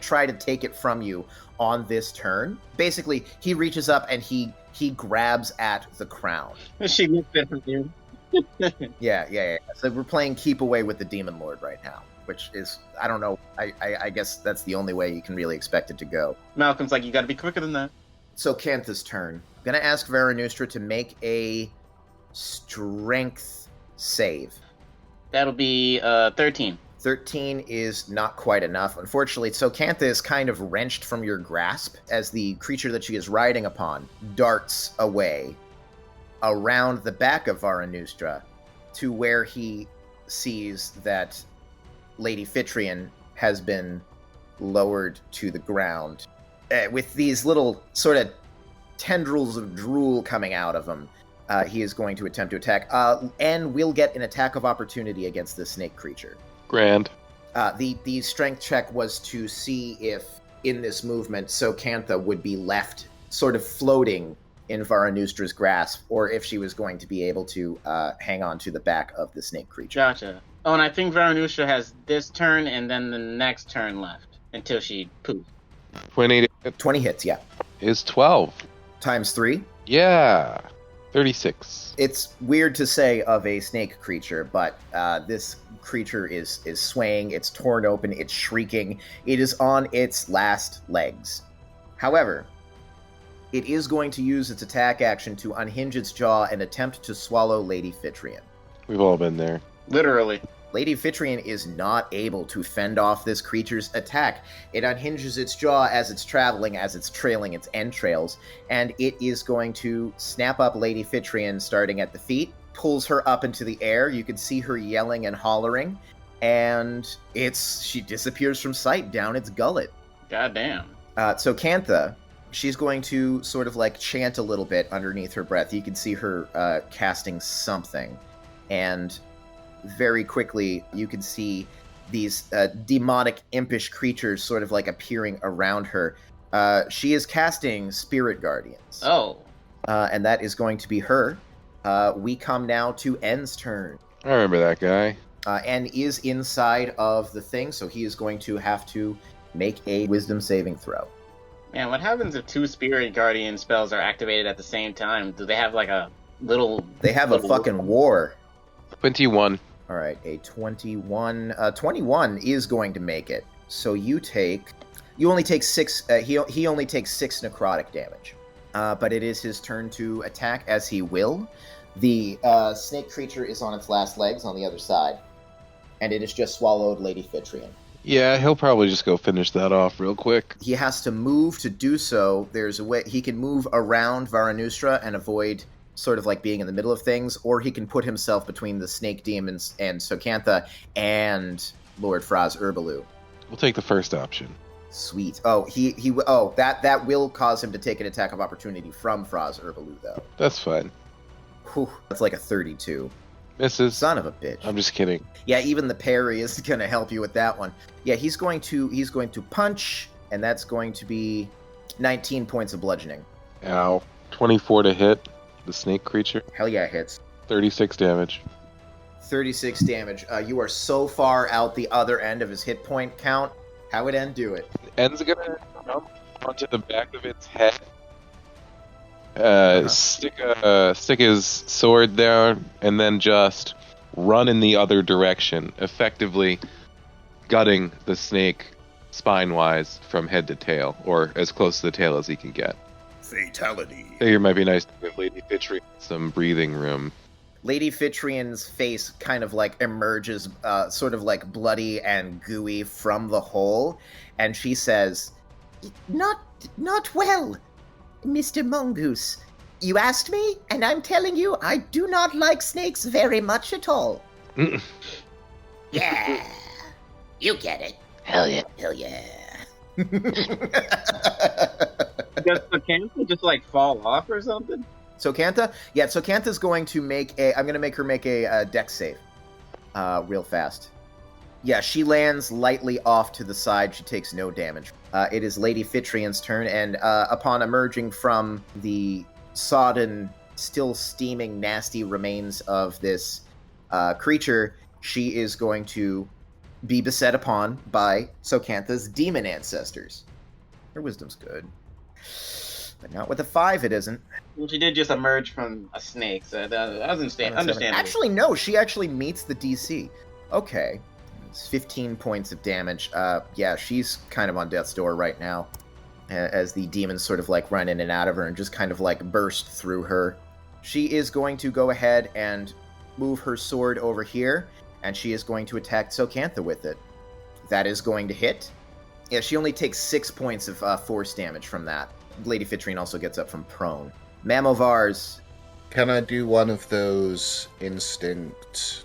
try to take it from you on this turn. Basically, he reaches up and he grabs at the crown. She looked at him. Yeah. So we're playing keep away with the demon lord right now, which is, I don't know, I guess that's the only way you can really expect it to go. Malcolm's like, you gotta be quicker than that. So Cantha's turn. I'm gonna ask Varanustra to make a strength save. That'll be 13. 13 is not quite enough. Unfortunately, Socantha is kind of wrenched from your grasp as the creature that she is riding upon darts away around the back of Varanustra to where he sees that Lady Fitrian has been lowered to the ground with these little sort of tendrils of drool coming out of him. He is going to attempt to attack, and will get an attack of opportunity against this snake creature. Grand. The strength check was to see if, in this movement, Socantha would be left sort of floating in Varanustra's grasp, or if she was going to be able to hang on to the back of the snake creature. Gotcha. Oh, and I think Varanustra has this turn and then the next turn left until she poofs. 20 hits, yeah. Is 12. Times 3. Yeah. 36. It's weird to say of a snake creature, but this creature is swaying, it's torn open, it's shrieking, it is on its last legs. However, it is going to use its attack action to unhinge its jaw and attempt to swallow Lady Fitrian. We've all been there. Literally. Lady Fitrian is not able to fend off this creature's attack. It unhinges its jaw as it's traveling, as it's trailing its entrails, and it is going to snap up Lady Fitrian starting at the feet, pulls her up into the air. You can see her yelling and hollering, and she disappears from sight down its gullet. Goddamn. So Cantha, she's going to sort of like chant a little bit underneath her breath. You can see her casting something, and very quickly you can see these demonic, impish creatures sort of like appearing around her. She is casting Spirit Guardians. Oh. And that is going to be her. We come now to N's turn. I remember that guy. N is inside of the thing, so he is going to have to make a wisdom saving throw. Man, what happens if 2 Spirit Guardian spells are activated at the same time? Do they have like a little... They have a fucking war. 21. All right, a 21. 21 is going to make it. So you only take 6. He only takes 6 necrotic damage. But it is his turn to attack as he will. The snake creature is on its last legs on the other side, and it has just swallowed Lady Fitrian. Yeah, he'll probably just go finish that off real quick. He has to move to do so. There's a way he can move around Varanustra and avoid sort of like being in the middle of things, or he can put himself between the snake demons and Socantha and Lord Fraz Urbalu. We'll take the first option. Sweet. Oh, that will cause him to take an attack of opportunity from Fraz Urbalu, though. That's fine. Whew, that's like a 32. Misses. Son of a bitch. I'm just kidding. Yeah, even the parry is going to help you with that one. Yeah, he's going to punch, and that's going to be 19 points of bludgeoning. Ow. 24 to hit the snake creature. Hell yeah, it hits. 36 damage. 36 damage. You are so far out the other end of his hit point count. How would N do it? N's gonna jump onto the back of its head. Stick his sword there, and then just run in the other direction, effectively gutting the snake spine-wise from head to tail, or as close to the tail as he can get. Fatality. I figure it might be nice to give Lady Fitrian some breathing room. Lady Fitrian's face kind of like emerges sort of like bloody and gooey from the hole, and she says, Not well, Mr. Mongoose. You asked me, and I'm telling you, I do not like snakes very much at all. Yeah. You get it. Hell yeah. Hell yeah. Does the cancel just like fall off or something? Socantha? Yeah, Socantha's going to I'm going to make her make a dex save real fast. Yeah, she lands lightly off to the side. She takes no damage. It is Lady Fitrian's turn, and upon emerging from the sodden, still steaming, nasty remains of this creature, she is going to be beset upon by Socantha's demon ancestors. Her wisdom's good. But not with a 5, it isn't. Well, she did just emerge from a snake, so that was understandable. Actually, no, she actually meets the DC. Okay. It's 15 points of damage. Yeah, she's kind of on death's door right now, as the demons sort of like run in and out of her and just kind of like burst through her. She is going to go ahead and move her sword over here and she is going to attack Socantha with it. That is going to hit. Yeah, she only takes 6 points of force damage from that. Lady Fitrine also gets up from prone. Mamovars. Can I do one of those instinct,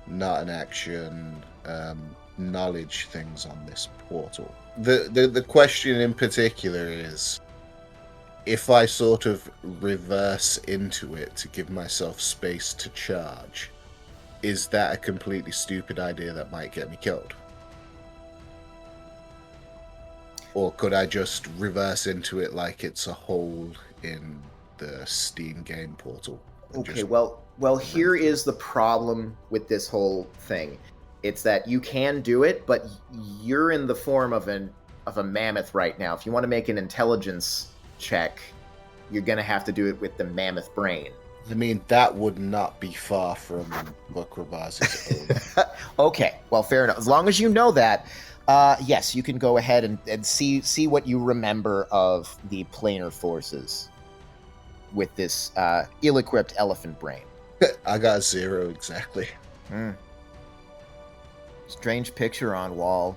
not an action, knowledge things on this portal? The question in particular is, if I sort of reverse into it to give myself space to charge, is that a completely stupid idea that might get me killed? Or could I just reverse into it like it's a hole in the Steam game portal? Okay, well, here is the problem with this whole thing. It's that you can do it, but you're in the form of a mammoth right now. If you want to make an intelligence check, you're going to have to do it with the mammoth brain. I mean, that would not be far from Vukrava's own. Okay, well, fair enough. As long as you know that, yes, you can go ahead and see what you remember of the planar forces with this ill-equipped elephant brain. I got 0 exactly. Strange picture on wall.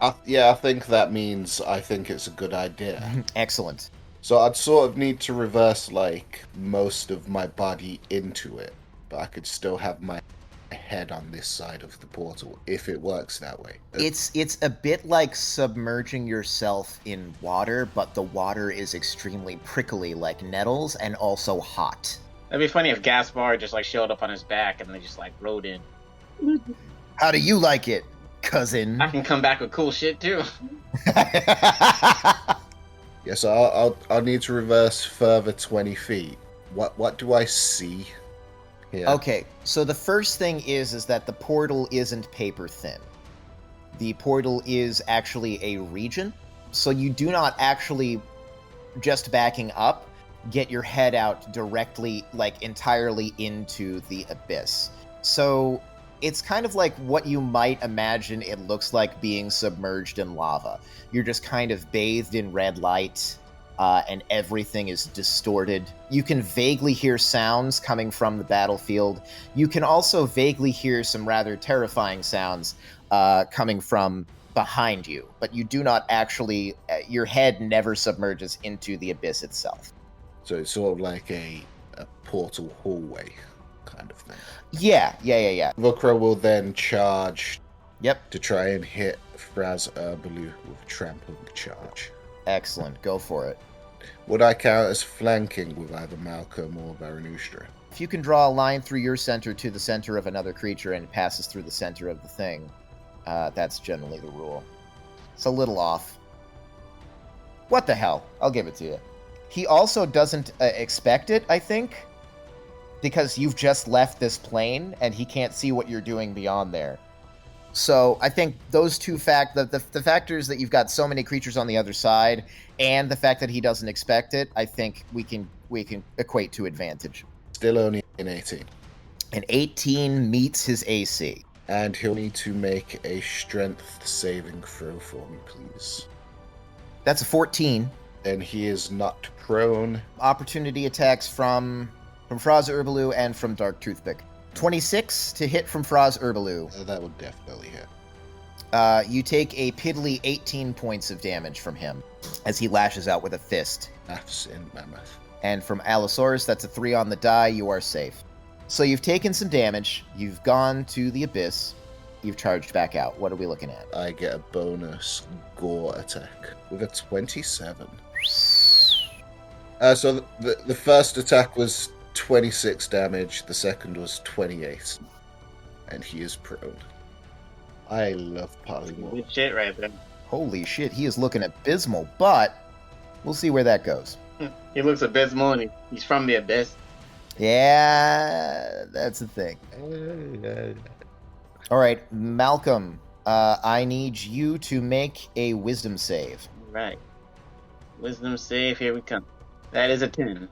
I think that means I think it's a good idea. Excellent. So I'd sort of need to reverse, like, most of my body into it, but I could still have my head on this side of the portal, if it works that way. It's a bit like submerging yourself in water, but the water is extremely prickly like nettles and also hot. That'd be funny if Gaspar just like showed up on his back and they just like rode in. How do you like it, cousin? I can come back with cool shit too. Yes, I'll need to reverse further 20 feet. What do I see here? Okay, so the first thing is that the portal isn't paper thin. The portal is actually a region, so you do not actually, just backing up, get your head out directly, like entirely into the abyss. So it's kind of like what you might imagine it looks like being submerged in lava. You're just kind of bathed in red light, and everything is distorted. You can vaguely hear sounds coming from the battlefield. You can also vaguely hear some rather terrifying sounds coming from behind you, but you do not actually, your head never submerges into the abyss itself. So it's sort of like a portal hallway kind of thing. Yeah. Vukra will then charge Yep. to try and hit Fraz Urbalu with a trampling charge. Excellent. Go for it. Would I count as flanking with either Malcolm or Varanustra? If you can draw a line through your center to the center of another creature and it passes through the center of the thing, that's generally the rule. It's a little off. What the hell? I'll give it to you. He also doesn't expect it, I think, because you've just left this plane and he can't see what you're doing beyond there. So I think those two the factors that you've got so many creatures on the other side and the fact that he doesn't expect it, I think we can equate to advantage. Still only an 18. An 18 meets his AC. And he'll need to make a strength saving throw for me, please. That's a 14. And he is not prone. Opportunity attacks from Fraz Urbalu and from Dark Toothpick. 26 to hit from Fraz Urbalu. That would definitely hit. You take a piddly 18 points of damage from him as he lashes out with a fist. Maths in Mammoth. And from Allosaurus, that's a 3 on the die. You are safe. So you've taken some damage. You've gone to the abyss. You've charged back out. What are we looking at? I get a bonus gore attack with a 27. So the first attack was 26 damage. The second was 28. And he is prone. I love polymorph. Good shit right there. Holy shit, he is looking abysmal, but we'll see where that goes. He looks abysmal and he's from the abyss. Yeah, that's the thing. All right, Malcolm, I need you to make a wisdom save. Right. Wisdom save, here we come. That is a 10.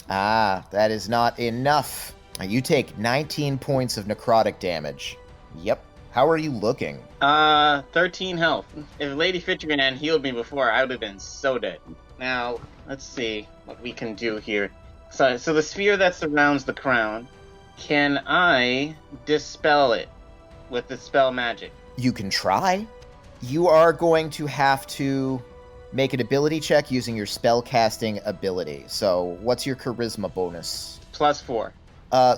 Ah, that is not enough. You take 19 points of necrotic damage. Yep. How are you looking? 13 health. If Lady Fitrigan had healed me before, I would have been so dead. Now, let's see what we can do here. So the sphere that surrounds the crown, Can I dispel it with the spell magic? You can try. You are going to have to make an ability check using your spellcasting ability. So, what's your charisma bonus? +4.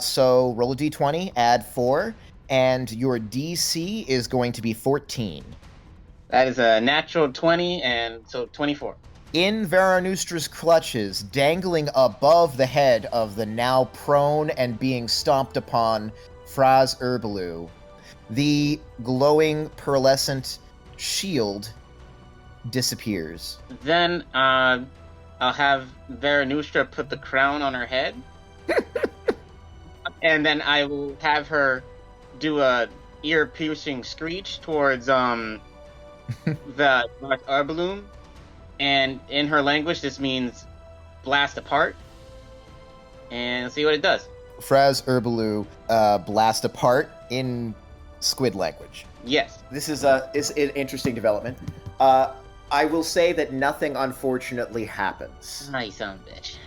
So roll a d20, add 4, and your DC is going to be 14. That is a natural 20, and so 24. In Varanustra's clutches, dangling above the head of the now prone and being stomped upon Fraz Herbaloo, the glowing pearlescent shield disappears. Then I'll have Veranustra put the crown on her head. And then I will have her do a ear-piercing screech towards the Arbaloom. And in her language, this means blast apart. And see what it does. Fraz Herbaloo blast apart in squid language. Yes. This is an interesting development. I will say that nothing, unfortunately, happens. Oh, you son of a bitch.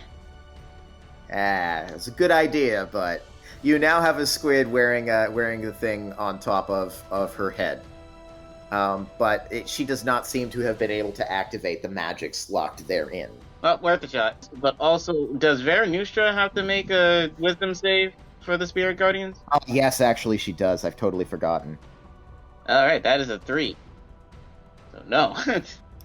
It's a good idea, but you now have a squid wearing the thing on top of her head. But she does not seem to have been able to activate the magics locked therein. Well, worth a shot. But also, does Veranustra have to make a wisdom save for the Spirit Guardians? Yes, actually, she does. I've totally forgotten. All right, that is a 3. So no.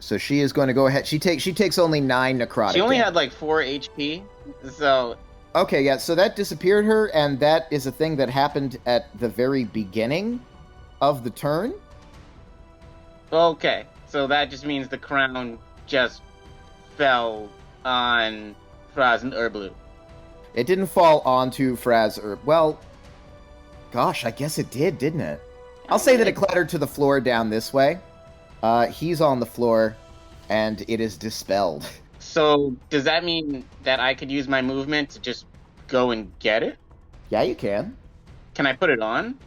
So she is going to go ahead. She takes only 9 necrotic. She only damage. had like 4 HP. So Okay, yeah, so that disappeared her, and that is a thing that happened at the very beginning of the turn. okay, so that just means the crown just fell on Fraz and Herbaloo. It didn't fall onto Fraz or well, gosh, I guess it did, didn't it? I'll say that it clattered to the floor down this way. He's on the floor, and it is dispelled. So does that mean that I could use my movement to just go and get it? Yeah, you can. Can I put it on?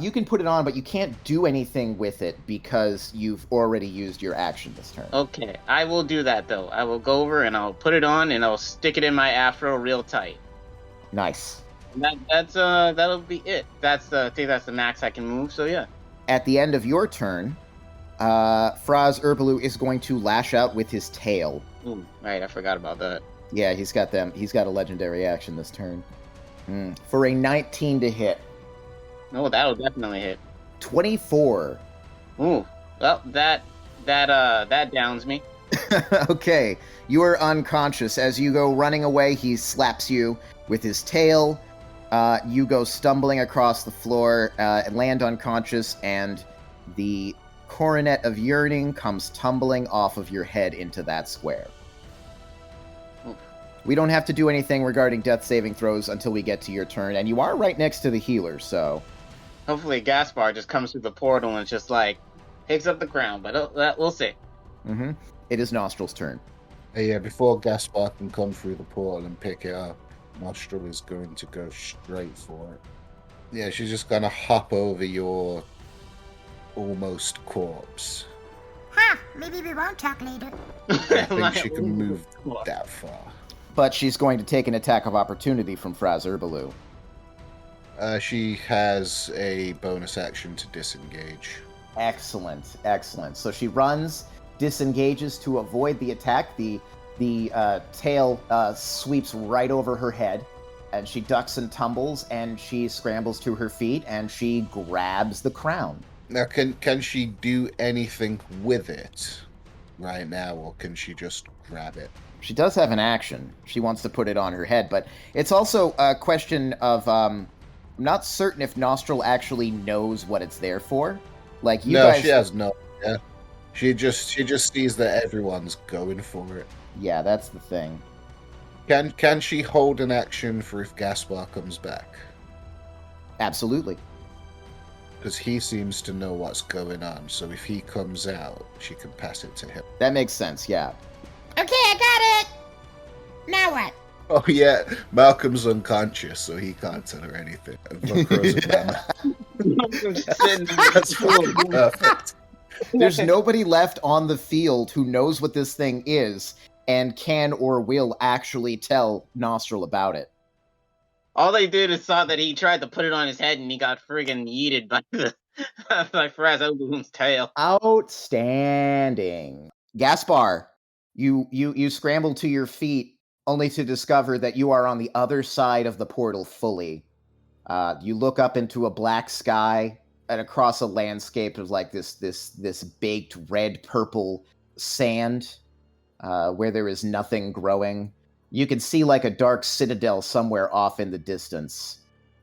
You can put it on, but you can't do anything with it because you've already used your action this turn. Okay, I will do that though. I will go over and I'll put it on and I'll stick it in my afro real tight. Nice. That'll be it. I think that's the max I can move. So yeah. At the end of your turn, Fraz Herbaloo is going to lash out with his tail. Ooh, right, I forgot about that. Yeah, he's got a legendary action this turn. For a 19 to hit. No, that'll definitely hit. 24. Ooh, well, that downs me. Okay, you are unconscious. As you go running away, he slaps you with his tail. You go stumbling across the floor, land unconscious, and the coronet of yearning comes tumbling off of your head into that square. We don't have to do anything regarding death saving throws until we get to your turn, and you are right next to the healer, so... Hopefully Gaspar just comes through the portal and just, picks up the crown, but we'll see. Mm-hmm. It is Nostril's turn. Yeah, before Gaspar can come through the portal and pick it up, Nostril is going to go straight for it. Yeah, she's just going to hop over your almost corpse. Ha! Maybe we won't talk later. I think she can move that far. But she's going to take an attack of opportunity from Fraz Herbaloo. She has a bonus action to disengage. Excellent, excellent. So she runs, disengages to avoid the attack. The tail sweeps right over her head, and she ducks and tumbles, and she scrambles to her feet, and she grabs the crown. Now, can she do anything with it right now, or can she just grab it? She does have an action. She wants to put it on her head, but it's also a question of I'm not certain if Nostril actually knows what it's there for. Like you guys... she has no. Yeah, she just sees that everyone's going for it. Yeah, that's the thing. Can she hold an action for if Gaspar comes back? Absolutely. Because he seems to know what's going on, so if he comes out, she can pass it to him. That makes sense, yeah. Okay, I got it! Now what? Oh yeah, Malcolm's unconscious, so he can't tell her anything. That's perfect. There's nobody left on the field who knows what this thing is and can or will actually tell Nostril about it. All they did is saw that he tried to put it on his head and he got friggin' yeeted by the by Frazoboom's tail. Outstanding. Gaspar, you scramble to your feet only to discover that you are on the other side of the portal fully. You look up into a black sky and across a landscape of like this baked red purple sand where there is nothing growing. You can see like a dark citadel somewhere off in the distance,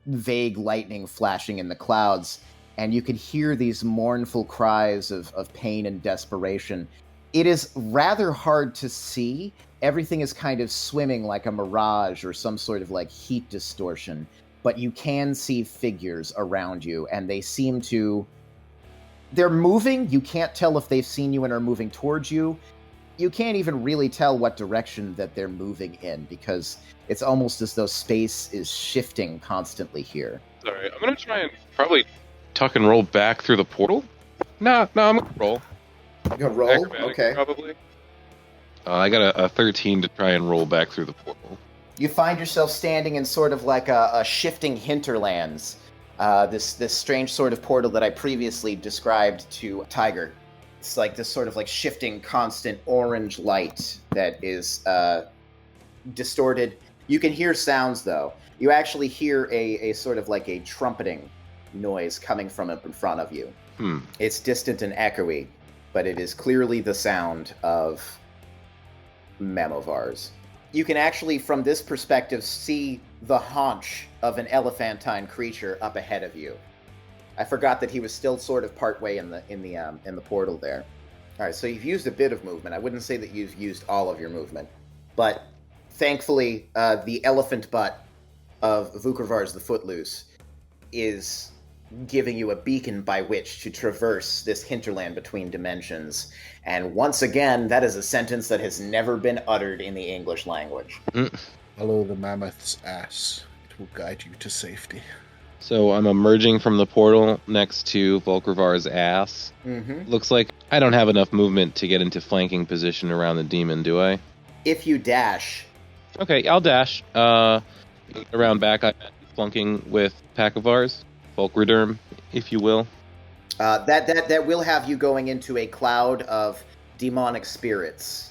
vague lightning flashing in the clouds, and you can hear these mournful cries of pain and desperation. It is rather hard to see. Everything is kind of swimming like a mirage or some sort of like heat distortion, but you can see figures around you, and they seem to... They're moving. You can't tell if they've seen you and are moving towards you. You can't even really tell what direction that they're moving in, because it's almost as though space is shifting constantly here. Sorry, I'm gonna try and probably tuck and roll back through the portal. No, I'm gonna roll. You're gonna roll? Acrobatics, Okay. Probably. I got a 13 to try and roll back through the portal. You find yourself standing in sort of like a shifting hinterlands. This strange sort of portal that I previously described to Tiger. It's like this sort of like shifting, constant orange light that is distorted. You can hear sounds, though. You actually hear a sort of like a trumpeting noise coming from up in front of you. It's distant and echoey, but it is clearly the sound of Mamovars. You can actually, from this perspective, see the haunch of an elephantine creature up ahead of you. I forgot that he was still sort of partway in the portal there. All right, so you've used a bit of movement. I wouldn't say that you've used all of your movement, but thankfully, the elephant butt of Vukravar's the Footloose is giving you a beacon by which to traverse this hinterland between dimensions. And once again, that is a sentence that has never been uttered in the English language. Follow the mammoth's ass. It will guide you to safety. So I'm emerging from the portal next to Volkravar's ass. Mm-hmm. Looks like I don't have enough movement to get into flanking position around the demon, do I? If you dash. Okay, I'll dash. Around back, I'm flunking with Pakavars. Volkraderm, if you will. That will have you going into a cloud of demonic spirits.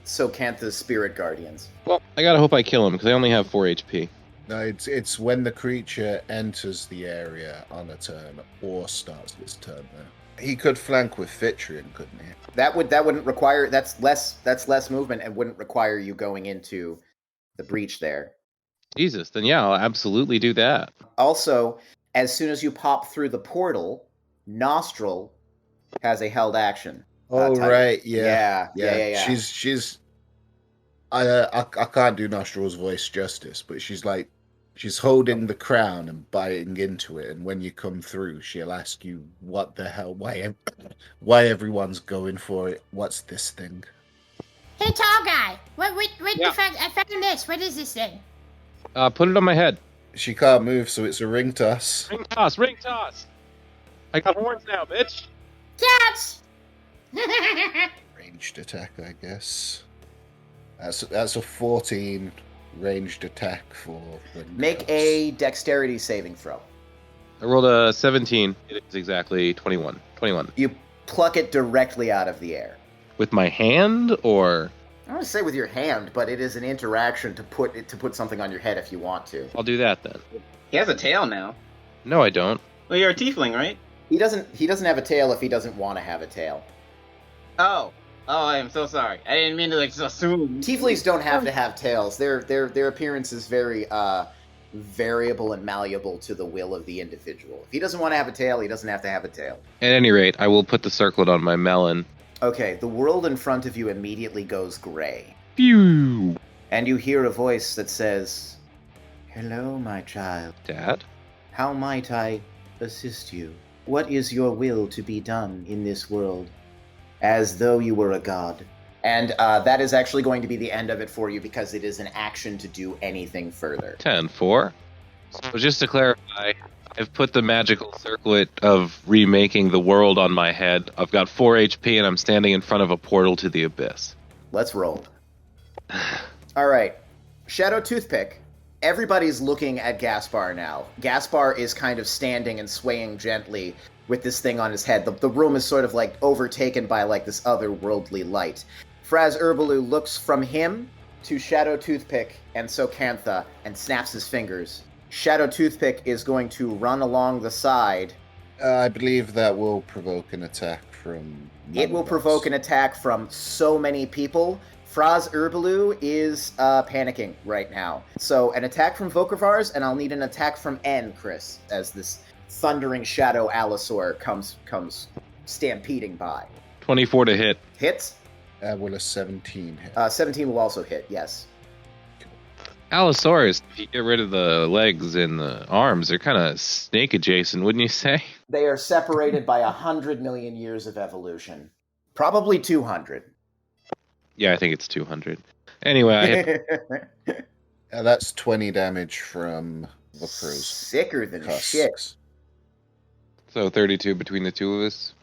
Socantha's spirit guardians. Well, I gotta hope I kill him, because I only have 4 HP. No, it's when the creature enters the area on a turn or starts its turn there. He could flank with Vitrion, couldn't he? That wouldn't require... That's less movement and wouldn't require you going into the breach there. Jesus, then yeah, I'll absolutely do that. Also, as soon as you pop through the portal, Nostril has a held action. Oh, type. right, yeah. Yeah. She's I can't do Nostril's voice justice, but she's holding the crown and biting into it, and when you come through, she'll ask you, what the hell, why everyone's going for it, what's this thing? Hey, tall guy. Wait, Yeah. I found this. What is this thing? Put it on my head. She can't move, so it's a ring toss. Ring toss! I got horns now, bitch! Cats! Ranged attack, I guess. That's a 14 ranged attack for ring Make toss. a dexterity saving throw. I rolled a 17. It is exactly 21. 21. You pluck it directly out of the air. With my hand, or... I don't want to say with your hand, but it is an interaction to put something on your head if you want to. I'll do that then. He has a tail now. No, I don't. Well, you're a tiefling, right? He doesn't have a tail if he doesn't want to have a tail. Oh, I am so sorry. I didn't mean to just assume. Tieflings don't have to have tails. Their appearance is very variable and malleable to the will of the individual. If he doesn't want to have a tail, he doesn't have to have a tail. At any rate, I will put the circlet on my melon. Okay, the world in front of you immediately goes gray. Phew! And you hear a voice that says, "Hello, my child. Dad? How might I assist you? What is your will to be done in this world? As though you were a god." And that is actually going to be the end of it for you, because it is an action to do anything further. 10-4. So just to clarify, I've put the magical circlet of remaking the world on my head. I've got 4 HP and I'm standing in front of a portal to the abyss. Let's roll. All right. Shadow Toothpick, Everybody's looking at Gaspar now. Gaspar is kind of standing and swaying gently with this thing on his head. The room is sort of like overtaken by like this otherworldly light. Fraz Urbalu looks from him to Shadow Toothpick and Socantha and snaps his fingers. Shadow Toothpick is going to run along the side. I believe that will provoke an attack from... It will provoke an attack from so many people. Fraz Urbalu is panicking right now. So an attack from Vokrvars, and I'll need an attack from N, Chris, as this thundering shadow Allosaur comes stampeding by. 24 to hit. Hits? Will a 17 hit? 17 will also hit, yes. Allosaurus, if you get rid of the legs and the arms, they're kind of snake adjacent, wouldn't you say? They are separated by 100 million years of evolution. Probably 200. Yeah, I think it's 200. Anyway, I hit That's 20 damage from Vokr's Sicker than tusks. shit. so 32 between the two of us.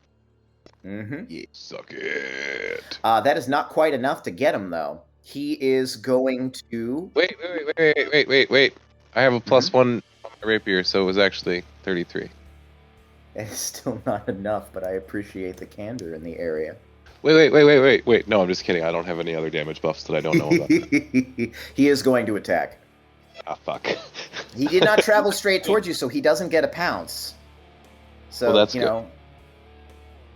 Mm-hmm. Yeah. Suck it. That is not quite enough to get him, though. He is going to... Wait. I have a plus one on my rapier, so it was actually 33. It's still not enough, but I appreciate the candor in the area. Wait. No, I'm just kidding. I don't have any other damage buffs that I don't know about. He is going to attack. Ah, fuck. He did not travel straight towards you, so he doesn't get a pounce. So, Well, that's you good. know,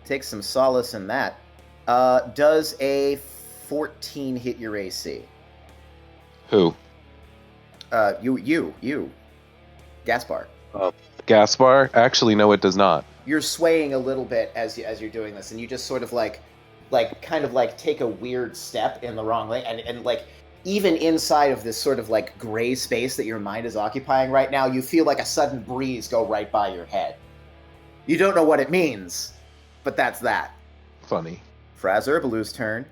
take some solace in that. Does a 14 hit your AC? Who? You. Gaspar. Gaspar? Actually, no, it does not. You're swaying a little bit as you're doing this, and you just sort of kind of take a weird step in the wrong way, and like even inside of this sort of like gray space that your mind is occupying right now, you feel like a sudden breeze go right by your head. You don't know what it means, but that's that. Funny. Fraz Urbalu's turn.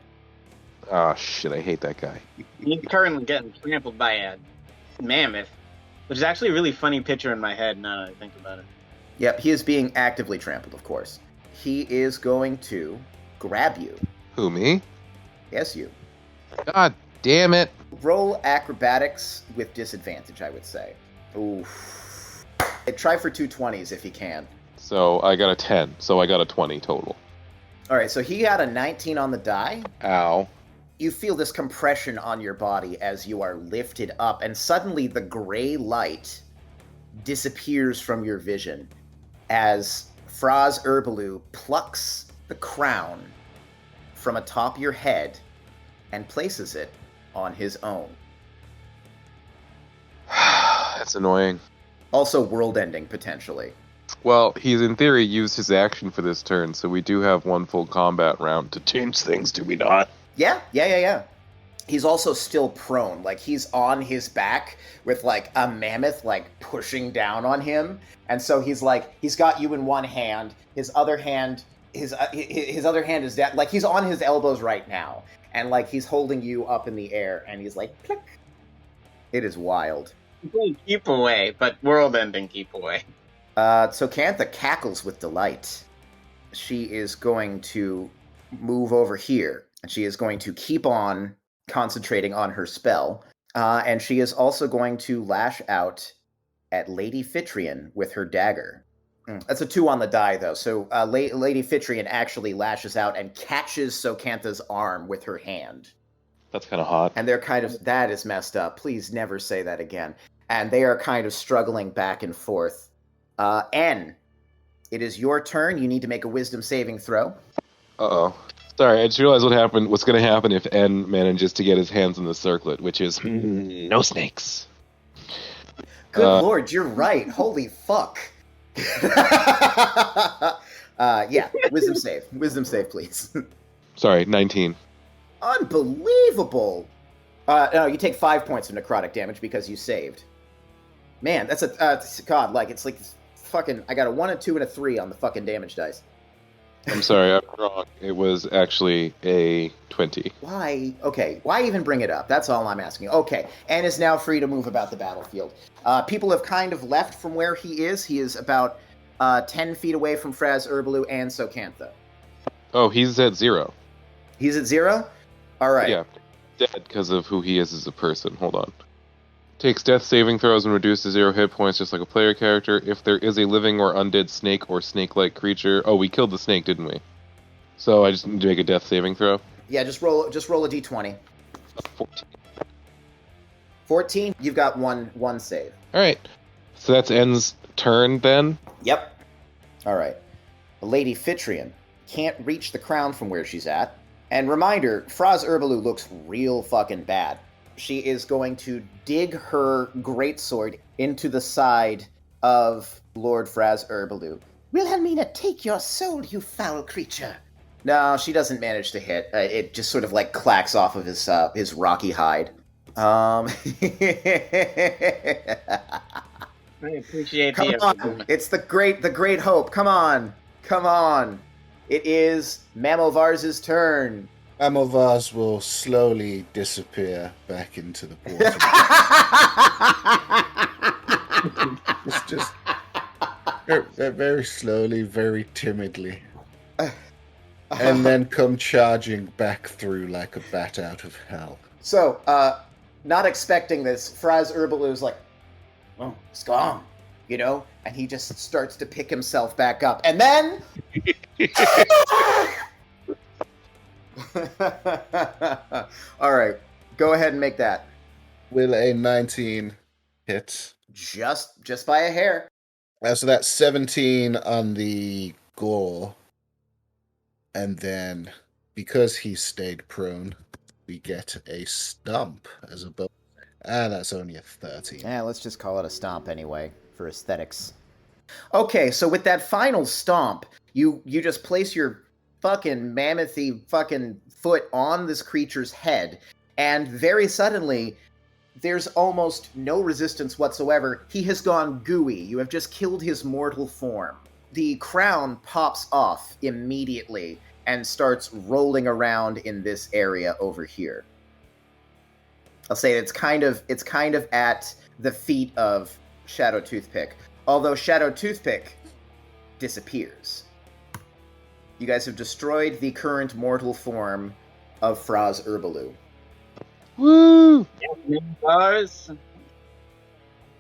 Oh, shit, I hate that guy. He's currently getting trampled by a mammoth, which is actually a really funny picture in my head now that I think about it. Yep, he is being actively trampled, of course. He is going to grab you. Who, me? Yes, you. God damn it. Roll acrobatics with disadvantage, I would say. Oof. Try for 220s if you can. So I got a 10, so I got a 20 total. Alright, so he got a 19 on the die. Ow. You feel this compression on your body as you are lifted up, and suddenly the gray light disappears from your vision as Fraz Urbalu plucks the crown from atop your head and places it on his own. That's annoying. Also world-ending, potentially. Well, he's in theory used his action for this turn, so we do have one full combat round to change things, do we not? Yeah. He's also still prone. Like, he's on his back with, like, a mammoth, like, pushing down on him. And so he's, like, he's got you in one hand. His other hand is down. Like, he's on his elbows right now. And, like, he's holding you up in the air. And he's like, click. It is wild. Keep away, but world-ending keep away. So Cantha cackles with delight. She is going to move over here. And she is going to keep on concentrating on her spell. And she is also going to lash out at Lady Fitrian with her dagger. That's a 2 on the die, though. So Lady Fitrian actually lashes out and catches Socantha's arm with her hand. That's kind of hot. And they're kind of, that is messed up. Please never say that again. And they are kind of struggling back and forth. N, it is your turn. You need to make a wisdom saving throw. Uh-oh. Sorry, I just realized what's going to happen if N manages to get his hands in the circlet, which is no snakes. Good lord, you're right. Holy fuck. Yeah, wisdom save. Wisdom save, please. Sorry, 19. Unbelievable. No, you take 5 points of necrotic damage because you saved. Man, that's God, like, it's like fucking, I got a 1, a 2, and a 3 on the fucking damage dice. I'm sorry, I'm wrong. It was actually a 20. Why? Okay, why even bring it up? That's all I'm asking. Okay, and is now free to move about the battlefield. People have kind of left from where he is. He is about 10 feet away from Fraz Urbalu and Socantha. Oh, he's at 0. He's at 0? All right. Yeah, dead because of who he is as a person. Hold on. Takes death saving throws and reduces to 0 hit points, just like a player character. If there is a living or undead snake or snake-like creature... Oh, we killed the snake, didn't we? So I just need to make a death saving throw. Yeah, just roll a d20. 14. 14, you've got one save. Alright. So that's N's turn, then? Yep. Alright. Lady Fitrian can't reach the crown from where she's at. And reminder, Fraz Herbaloo looks real fucking bad. She is going to dig her greatsword into the side of Lord Fraz Herbaloo. Wilhelmina, take your soul, you foul creature. No, she doesn't manage to hit. It just sort of like clacks off of his rocky hide. I appreciate Come on, it's the great hope. Come on. It is Mamovars's turn. Amovars will slowly disappear back into the portal. It's just very slowly, very timidly. And then come charging back through like a bat out of hell. So, not expecting this, Fraz Herbaloo's like, oh, it's gone, you know? And he just starts to pick himself back up. And then... All right, go ahead and make that. Will a 19 hit? Just by a hair. So that's 17 on the gore. And then, because he stayed prone, we get a stomp as a bonus. And that's only a 13. Yeah, let's just call it a stomp anyway, for aesthetics. Okay, so with that final stomp, you just place your fucking mammothy fucking foot on this creature's head, and very suddenly, there's almost no resistance whatsoever. He has gone gooey. You have just killed his mortal form. The crown pops off immediately and starts rolling around in this area over here. I'll say it's kind of at the feet of Shadow Toothpick, although Shadow Toothpick disappears. You guys have destroyed the current mortal form of Fraz Herbaloo. Woo! Bars.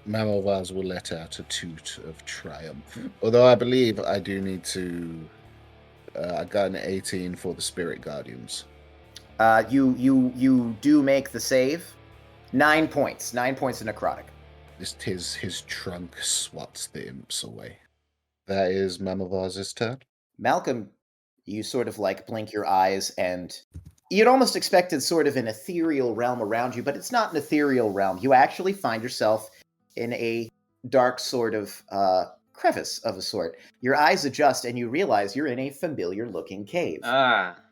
Mamovars will let out a toot of triumph. Although I believe I do need to... I got an 18 for the Spirit Guardians. You do make the save. 9 points. 9 points of necrotic. His trunk swats the imps away. That is Mamovars' turn. Malcolm, you sort of like blink your eyes, and you'd almost expected sort of an ethereal realm around you, but it's not an ethereal realm. You actually find yourself in a dark sort of crevice of a sort. Your eyes adjust, and you realize you're in a familiar-looking cave.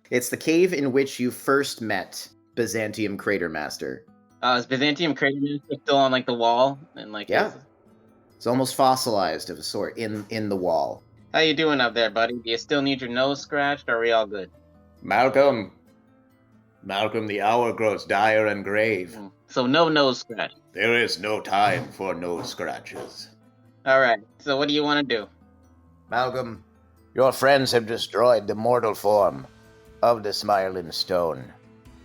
It's the cave in which you first met Byzantium Cratermaster. Is Byzantium Cratermaster still on like the wall and like? Yeah, it's almost fossilized of a sort in the wall. How you doing up there, buddy? Do you still need your nose scratched, or are we all good? Malcolm, the hour grows dire and grave. So no nose scratch. There is no time for nose scratches. All right. So what do you want to do? Malcolm, your friends have destroyed the mortal form of the Smiling Stone,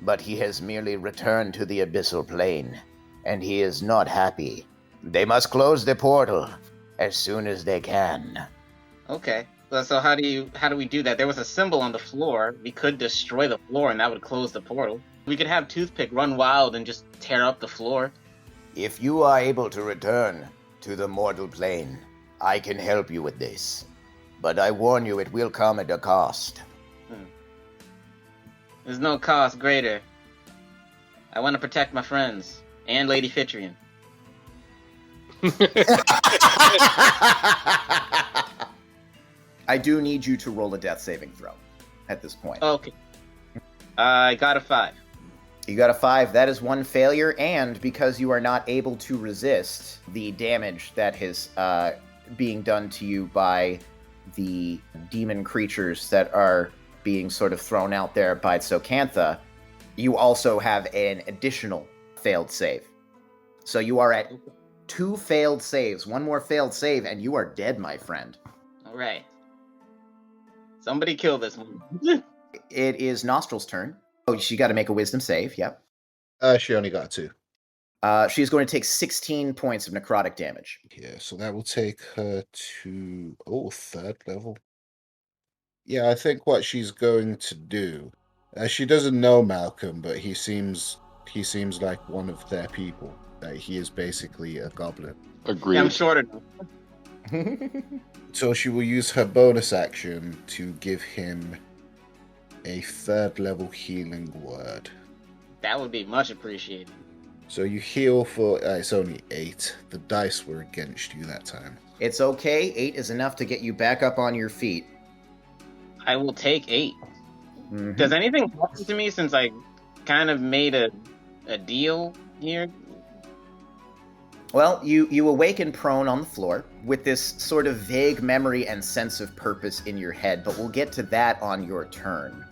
but he has merely returned to the abyssal plane, and he is not happy. They must close the portal as soon as they can. Okay. So how do we do that? There was a symbol on the floor. We could destroy the floor, and that would close the portal. We could have Toothpick run wild and just tear up the floor. If you are able to return to the mortal plane, I can help you with this. But I warn you, it will come at a cost. There's no cost greater. I want to protect my friends and Lady Fitrian. I do need you to roll a death saving throw at this point. Okay. I got a 5. You got a 5. That is one failure, and because you are not able to resist the damage that is being done to you by the demon creatures that are being sort of thrown out there by Socantha, you also have an additional failed save. So you are at 2 failed saves. One more failed save, and you are dead, my friend. All right. Somebody kill this one. It is Nostril's turn. Oh, she got to make a wisdom save, yep. She only got 2. She's going to take 16 points of necrotic damage. Yeah, so that will take her to third level. Yeah, I think what she's going to do. She doesn't know Malcolm, but he seems like one of their people. He is basically a goblin. Agreed. Yeah, I'm shorter. So she will use her bonus action to give him a third level healing word. That would be much appreciated. So you heal for it's only 8. The dice were against you that time. It's okay. 8 is enough to get you back up on your feet. I will take 8. Mhm. Does anything happen to me since I kind of made a deal here? Well, you awaken prone on the floor with this sort of vague memory and sense of purpose in your head, but we'll get to that on your turn.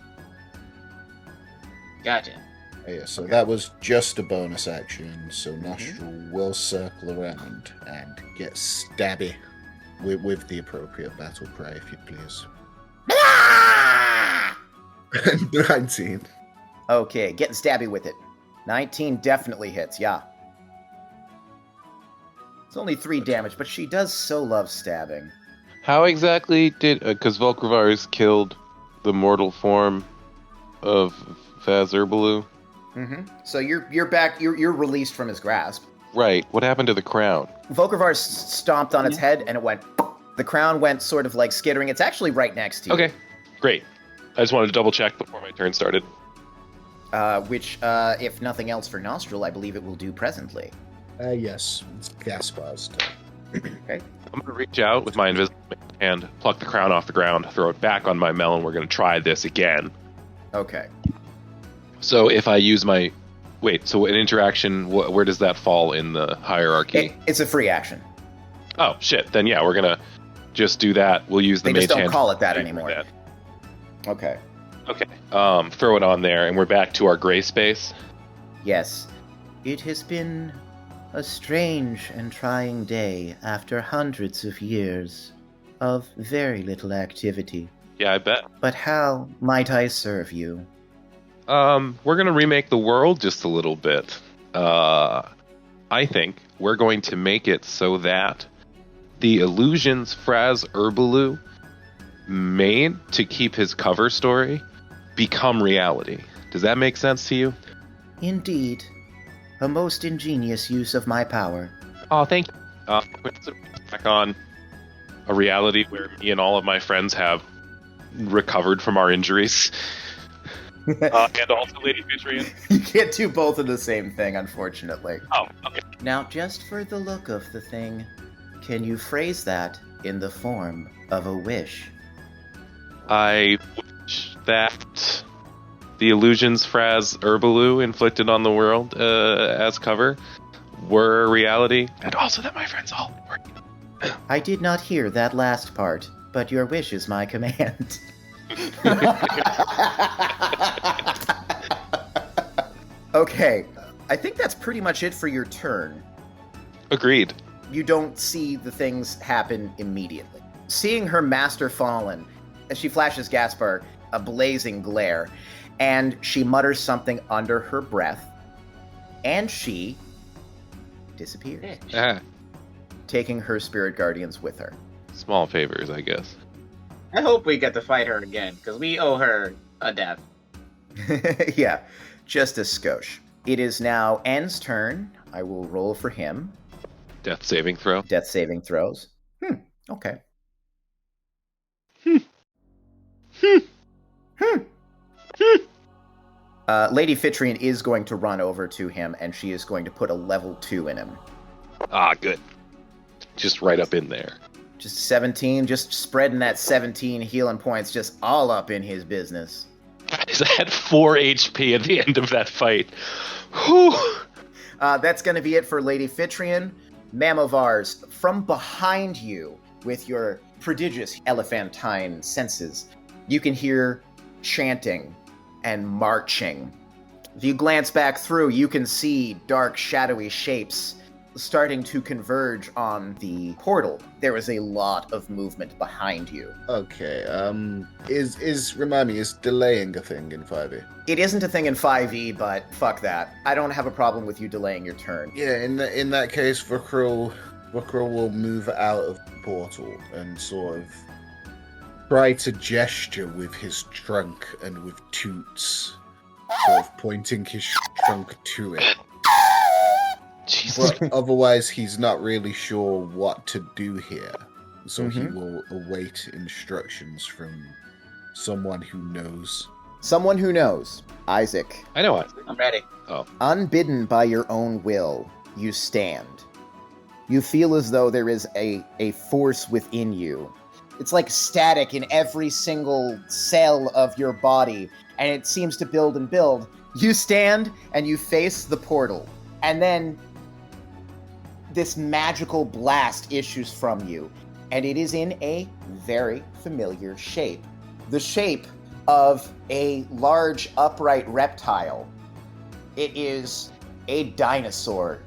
Gotcha. Yeah, so that was just a bonus action, so Nostril will circle around and get stabby with the appropriate battle cry, if you please. 19. Okay, getting stabby with it. 19 definitely hits, yeah. It's only 3 damage, but she does so love stabbing. How exactly did... Because Volcravars killed the mortal form of Faz Herbaloo. Mm-hmm. So you're back, you're released from his grasp. Right. What happened to the crown? Volcravar stomped on its head, and it went... The crown went sort of like skittering. It's actually right next to you. Okay, great. I just wanted to double check before my turn started. Which, if nothing else for Nostril, I believe it will do presently. Yes, it's Gaspar's turn. Okay. I'm going to reach out with my invisible hand, pluck the crown off the ground, throw it back on my melon. We're going to try this again. Okay. So if I use my... Wait, so an interaction, where does that fall in the hierarchy? It's a free action. Oh, shit. Then yeah, we're going to just do that. We'll use the They mage just don't hand call it that to do anymore. that. Okay. Okay. Throw it on there, and we're back to our gray space. Yes. It has been a strange and trying day after hundreds of years of very little activity. Yeah, I bet. But how might I serve you? We're going to remake the world just a little bit. I think we're going to make it so that the illusions Fraz Herbaloo made to keep his cover story become reality. Does that make sense to you? Indeed. A most ingenious use of my power. Oh, thank you. Back on a reality where me and all of my friends have recovered from our injuries. And also Lady Fitrian. You can't do both of the same thing, unfortunately. Oh, okay. Now, just for the look of the thing, can you phrase that in the form of a wish? I wish that the illusions Fraz Herbaloo inflicted on the world as cover were a reality, and also that my friends all were. I did not hear that last part, but your wish is my command. Okay, I think that's pretty much it for your turn. Agreed. You don't see the things happen immediately. Seeing her master fallen, as she flashes Gaspar a blazing glare, and she mutters something under her breath, and she disappears, taking her spirit guardians with her. Small favors, I guess. I hope we get to fight her again, because we owe her a death. Yeah, just a skosh. It is now N's turn. I will roll for him. Death saving throw. Death saving throws. Okay. Lady Fitrian is going to run over to him, and she is going to put a level 2 in him. Ah, good. Just right up in there. Just 17, just spreading that 17 healing points just all up in his business. Guys, I had 4 HP at the end of that fight. Whew. That's going to be it for Lady Fitrian. Mamovars, from behind you, with your prodigious elephantine senses, you can hear chanting and marching. If you glance back through, you can see dark, shadowy shapes starting to converge on the portal. There is a lot of movement behind you. Okay, remind me, is delaying a thing in 5e? It isn't a thing in 5e, but fuck that. I don't have a problem with you delaying your turn. Yeah, in that case, Vukril will move out of the portal and sort of try to gesture with his trunk and with toots, sort of pointing his trunk to it. Jesus. But otherwise, he's not really sure what to do here. So he will await instructions from someone who knows. Someone who knows. Isaac. I know Isaac. I'm ready. Oh. Unbidden by your own will, you stand. You feel as though there is a force within you. It's like static in every single cell of your body, and it seems to build and build. You stand, and you face the portal. And then this magical blast issues from you, and it is in a very familiar shape. The shape of a large upright reptile. It is a dinosaur.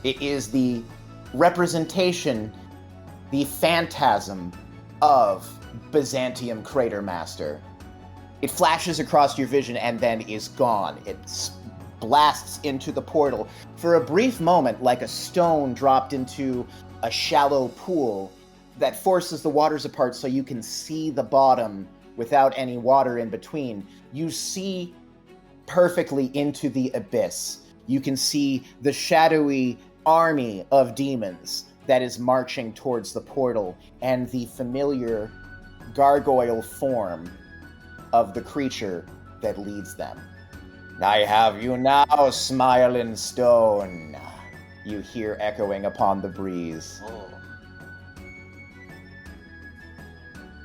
It is the representation, the phantasm of Byzantium Cratermaster. It flashes across your vision and then is gone. It blasts into the portal. For a brief moment, like a stone dropped into a shallow pool that forces the waters apart so you can see the bottom without any water in between, you see perfectly into the abyss. You can see the shadowy army of demons that is marching towards the portal and the familiar gargoyle form of the creature that leads them. I have you now, smiling stone, you hear echoing upon the breeze.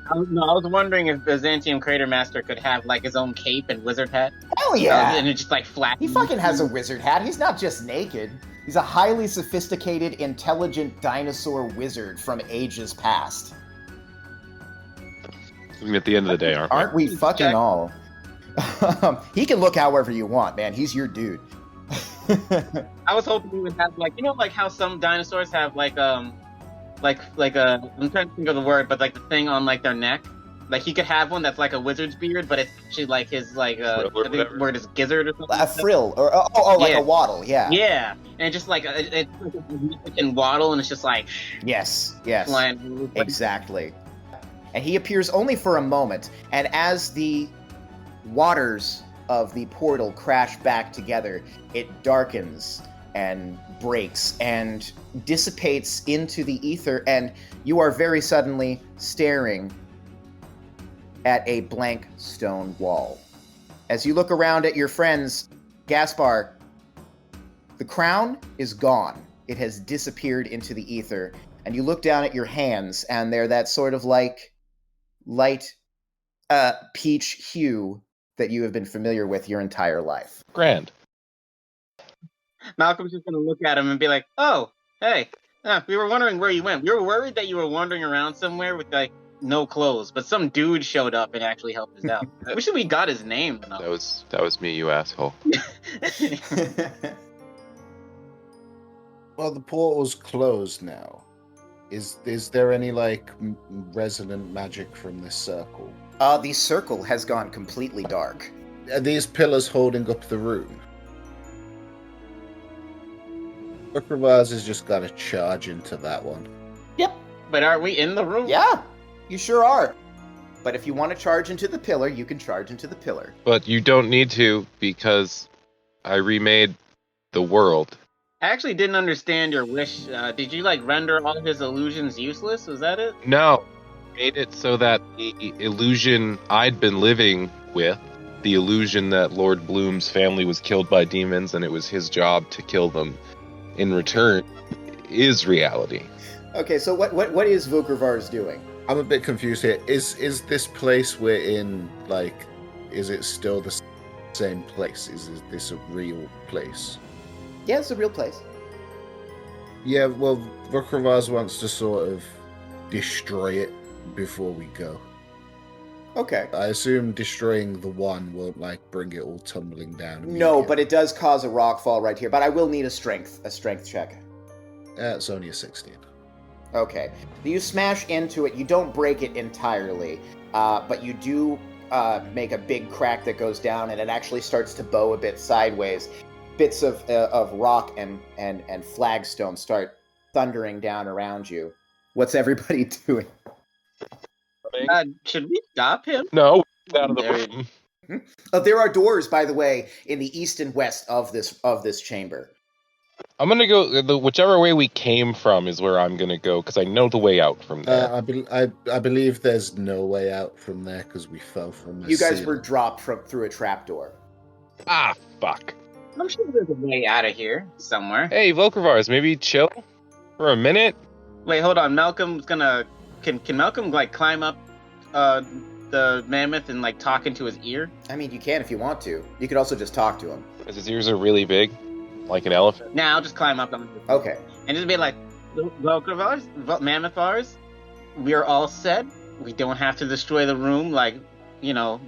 I was wondering if Byzantium Cratermaster could have like his own cape and wizard hat. Hell yeah! And it just like flat. He fucking has a wizard hat. He's not just naked. He's a highly sophisticated, intelligent dinosaur wizard from ages past. I mean, at the end of the day, Aren't we fucking all? He can look however you want, man. He's your dude. I was hoping he would have like, you know, like how some dinosaurs have like I'm trying to think of the word, but like the thing on like their neck. Like he could have one that's like a wizard's beard, but it's actually like his like I think the word is gizzard or something. A frill or like a waddle, yeah. Yeah, and it's just like it's like a significant waddle, and it's just like yes, flying. Exactly. And he appears only for a moment, and as the waters of the portal crash back together, it darkens and breaks and dissipates into the ether, and you are very suddenly staring at a blank stone wall. As you look around at your friends, Gaspar, the crown is gone. It has disappeared into the ether, and you look down at your hands, and they're that sort of like light peach hue that you have been familiar with your entire life. Grand. Malcolm's just gonna look at him and be like, "Oh, hey, we were wondering where you went. We were worried that you were wandering around somewhere with like no clothes, but some dude showed up and actually helped us out. I wish we got his name. Though. That was me, you asshole. Well, the portal's closed now. Is there any like resonant magic from this circle? The circle has gone completely dark. Are these pillars holding up the room? Ukravaz has just got to charge into that one. Yep. But are we in the room? Yeah, you sure are. But if you want to charge into the pillar, you can charge into the pillar. But you don't need to, because I remade the world. I actually didn't understand your wish. Did you like render all of his illusions useless? Was that it? No. Made it so that the illusion I'd been living with, the illusion that Lord Bloom's family was killed by demons and it was his job to kill them in return, is reality. Okay, so what is Vukravar's doing? I'm a bit confused here. Is this place we're in, like, is it still the same place? Is this a real place? Yeah, it's a real place. Yeah, well, Vukravaz wants to sort of destroy it before we go. Okay. I assume destroying the one won't, like, bring it all tumbling down. No, but it does cause a rock fall right here. But I will need a strength check. It's only a 16. Okay. You smash into it. You don't break it entirely, but you do make a big crack that goes down, and it actually starts to bow a bit sideways. Bits of rock and flagstone start thundering down around you. What's everybody doing? Should we stop him? No, out of the There- room. There are doors, by the way, in the east and west of this chamber. I'm gonna go whichever way we came from is where I'm gonna go because I know the way out from there. I believe there's no way out from there because we fell from the You guys ceiling. were dropped through a trapdoor. Ah, fuck. I'm sure there's a way out of here somewhere. Hey, Volcravars, maybe chill for a minute. Wait, hold on. Malcolm's gonna. Can Malcolm like climb up the mammoth and like talk into his ear? I mean, you can if you want to. You could also just talk to him. Because his ears are really big, like an elephant. Nah, I'll just climb up on him. Okay. And just be like, Volcravars, Mammothars, we're all set. We don't have to destroy the room like,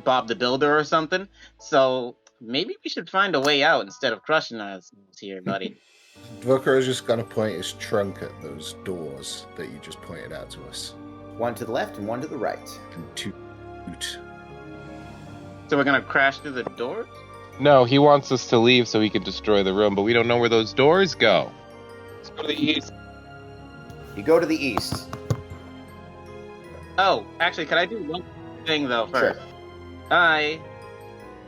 Bob the Builder or something. So maybe we should find a way out instead of crushing us here, buddy. Volker is just gonna point his trunk at those doors that you just pointed out to us. One to the left and one to the right. And toot. So we're gonna crash through the doors? No, he wants us to leave so he can destroy the room, but we don't know where those doors go. Let's go to the east. You go to the east. Oh, actually, could I do one thing though first? Sure. I,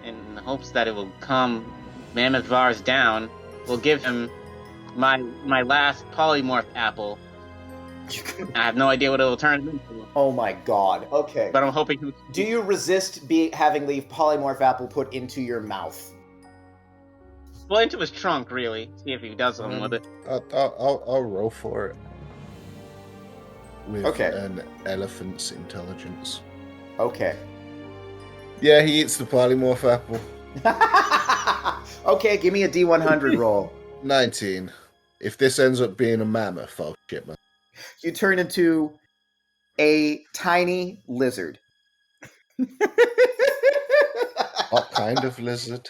in hopes that it will calm Mammoth Vars down, will give him my last polymorph apple. I have no idea what it will turn into, Oh my god. Okay. but I'm hoping. Do you resist having the polymorph apple put into your mouth? Well, into his trunk, really. See if he does something with it. I'll roll for it. With Okay. an elephant's intelligence. Okay. Yeah, he eats the polymorph apple. Okay, give me a D100 roll. 19. If this ends up being a mammoth, I'll shit my... You turn into a tiny lizard. What kind of lizard?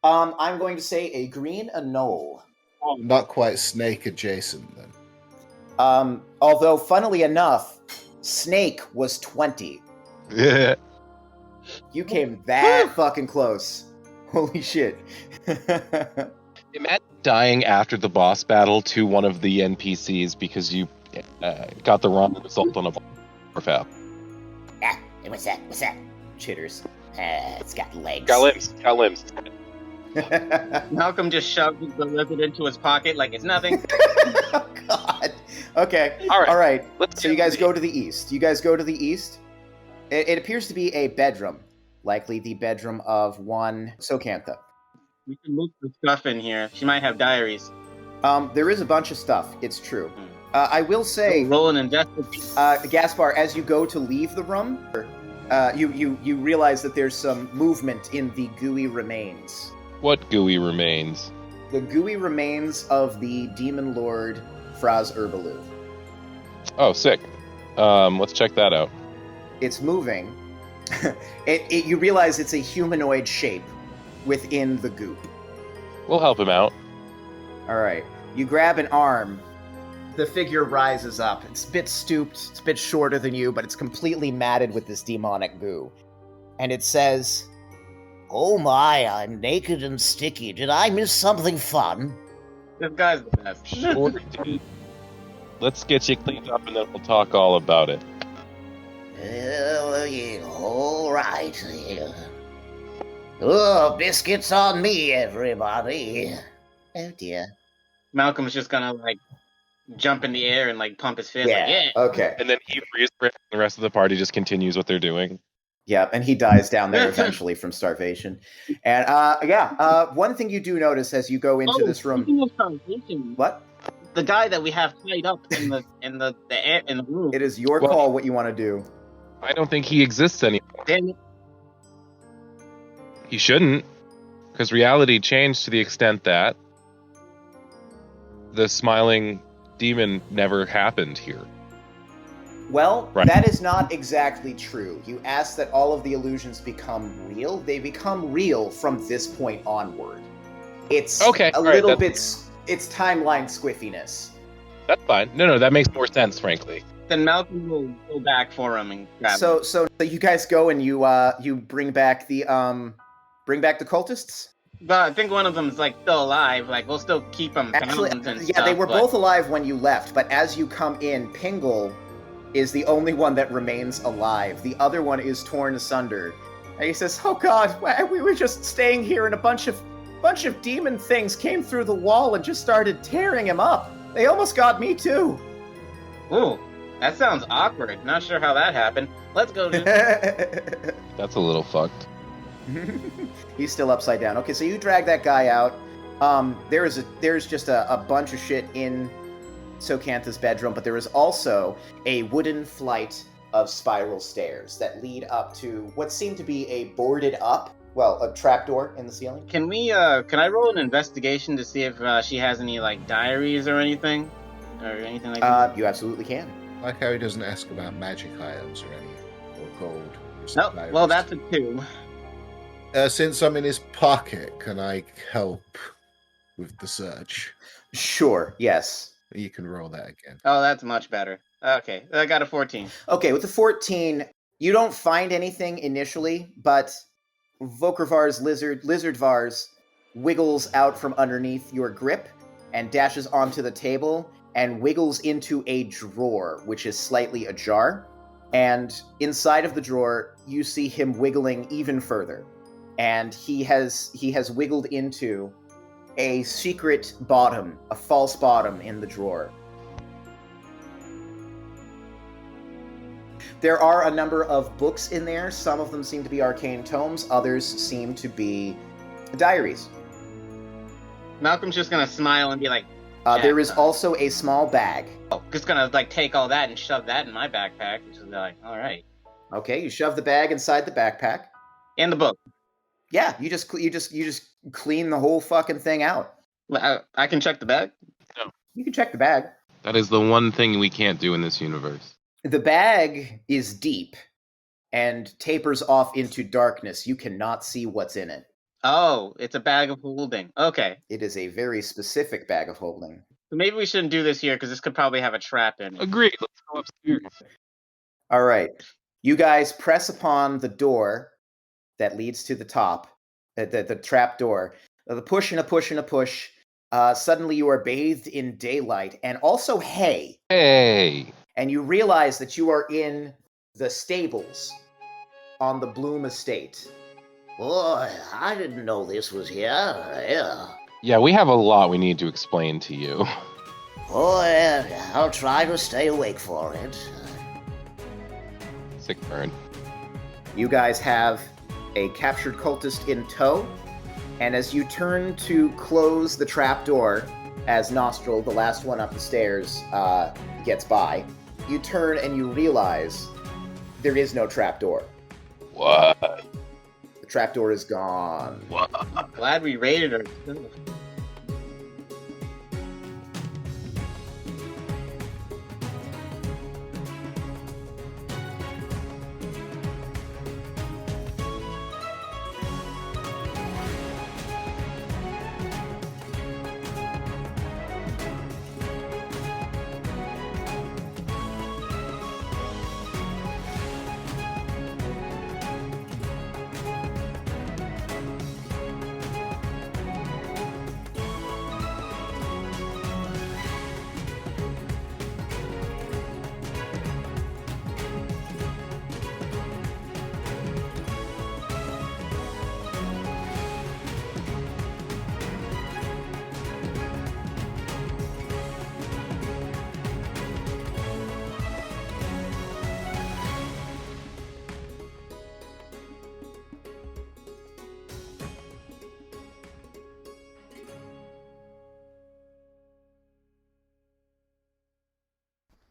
I'm going to say a green anole. Not quite snake adjacent, then. Although, funnily enough, snake was 20. Yeah. You came that fucking close. Holy shit. Imagine dying after the boss battle to one of the NPCs because you got the wrong result on a polymorph apple. Ah, what's that? What's that? Chitters. It's got legs. Got limbs. Malcolm just shoved the lizard into his pocket like it's nothing. Oh, God. Okay. All right. Let's so you guys go to the east. It appears to be a bedroom. Likely the bedroom of one Socantha. We can look for stuff in here. She might have diaries. There is a bunch of stuff. It's true. I will say, Roll an investigation. Gaspar, as you go to leave the room, you realize that there's some movement in the gooey remains. What gooey remains? The gooey remains of the demon lord Fraz Herbaloo. Oh, sick. Let's check that out. It's moving. You realize it's a humanoid shape within the goop. We'll help him out. All right. You grab an arm. The figure rises up. It's a bit stooped. It's a bit shorter than you, but it's completely matted with this demonic goo. And it says, Oh my, I'm naked and sticky. Did I miss something fun? This guy's the best. Sure, dude. Let's get you cleaned up and then we'll talk all about it. Yeah, all right. Oh, biscuits on me, everybody. Oh dear. Malcolm's just gonna like jump in the air and like pump his fist. Like, yeah. Okay. And then he frees and the rest of the party just continues what they're doing. Yeah, and he dies down there eventually from starvation. And one thing you do notice as you go into this room. Speaking of starvation, What? the guy that we have tied up in the room. It is your call what you want to do. I don't think he exists anymore. Damn it. He shouldn't, because reality changed to the extent that the smiling demon never happened here. Well, Right. that is not exactly true. You asked that all of the illusions become real. They become real from this point onward. It's Okay, a all right, little that's- bit... It's timeline squiffiness. That's fine. No, that makes more sense, frankly. Then Malcolm will go back for him and grab him. So you guys go and you bring back the cultists. But I think one of them is like still alive. Like we'll still keep them Actually, bound and yeah, stuff, they were but- both alive when you left, but as you come in, Pingle is the only one that remains alive. The other one is torn asunder. And he says, "Oh God, we were just staying here, and a bunch of demon things came through the wall and just started tearing him up. They almost got me too." Ooh, that sounds awkward. Not sure how that happened. Let's go, dude. That's a little fucked. He's still upside down. Okay, so you drag that guy out. There's just a bunch of shit in Socantha's bedroom, but there is also a wooden flight of spiral stairs that lead up to what seem to be a a trapdoor in the ceiling. Can I roll an investigation to see if she has any like diaries or anything like that? You absolutely can. Like how he doesn't ask about magic items or any, or gold. No, well that's a 2. Since I'm in his pocket, can I help with the search? Sure, yes. You can roll that again. Oh, that's much better. Okay, I got a 14. Okay, with the 14, you don't find anything initially, but Vokervar's lizard Vars wiggles out from underneath your grip and dashes onto the table and wiggles into a drawer, which is slightly ajar. And inside of the drawer, you see him wiggling even further. And he has wiggled into a secret bottom, a false bottom in the drawer. There are a number of books in there. Some of them seem to be arcane tomes. Others seem to be diaries. Malcolm's just gonna smile and be like, There is also a small bag. "Oh, just gonna like take all that and shove that in my backpack." Which is like, all right, Okay, you shove the bag inside the backpack. and the book. Yeah, you just clean the whole fucking thing out. I can check the bag. You can check the bag. That is the one thing we can't do in this universe. The bag is deep and tapers off into darkness. You cannot see what's in it. Oh, it's a bag of holding. Okay, It is a very specific bag of holding. so maybe we shouldn't do this here because this could probably have a trap in it. Agreed. Let's go upstairs. All right. You guys press upon the door that leads to the top, the trap door. The push and a push and a push. Suddenly you are bathed in daylight and also hay. Hey. And you realize that you are in the stables on the Bloom estate. Boy, I didn't know this was here. Yeah. Yeah, we have a lot we need to explain to you. Oh, yeah, I'll try to stay awake for it. Sick burn. You guys have a captured cultist in tow, and as you turn to close the trap door, as Nostril, the last one up the stairs, gets by, you turn and you realize there is no trap door. What? The trap door is gone. Glad we raided her.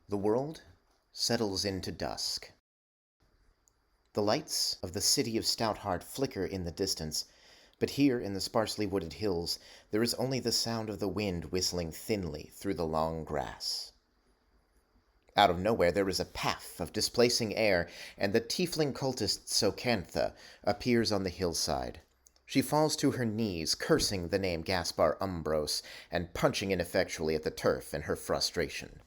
The world settles into dusk. The lights of the city of Stoutheart flicker in the distance, but here in the sparsely wooded hills there is only the sound of the wind whistling thinly through the long grass. Out of nowhere there is a path of displacing air, and the tiefling cultist Socantha appears on the hillside, She falls to her knees, cursing the name Gaspar Umbros and punching ineffectually at the turf in her frustration.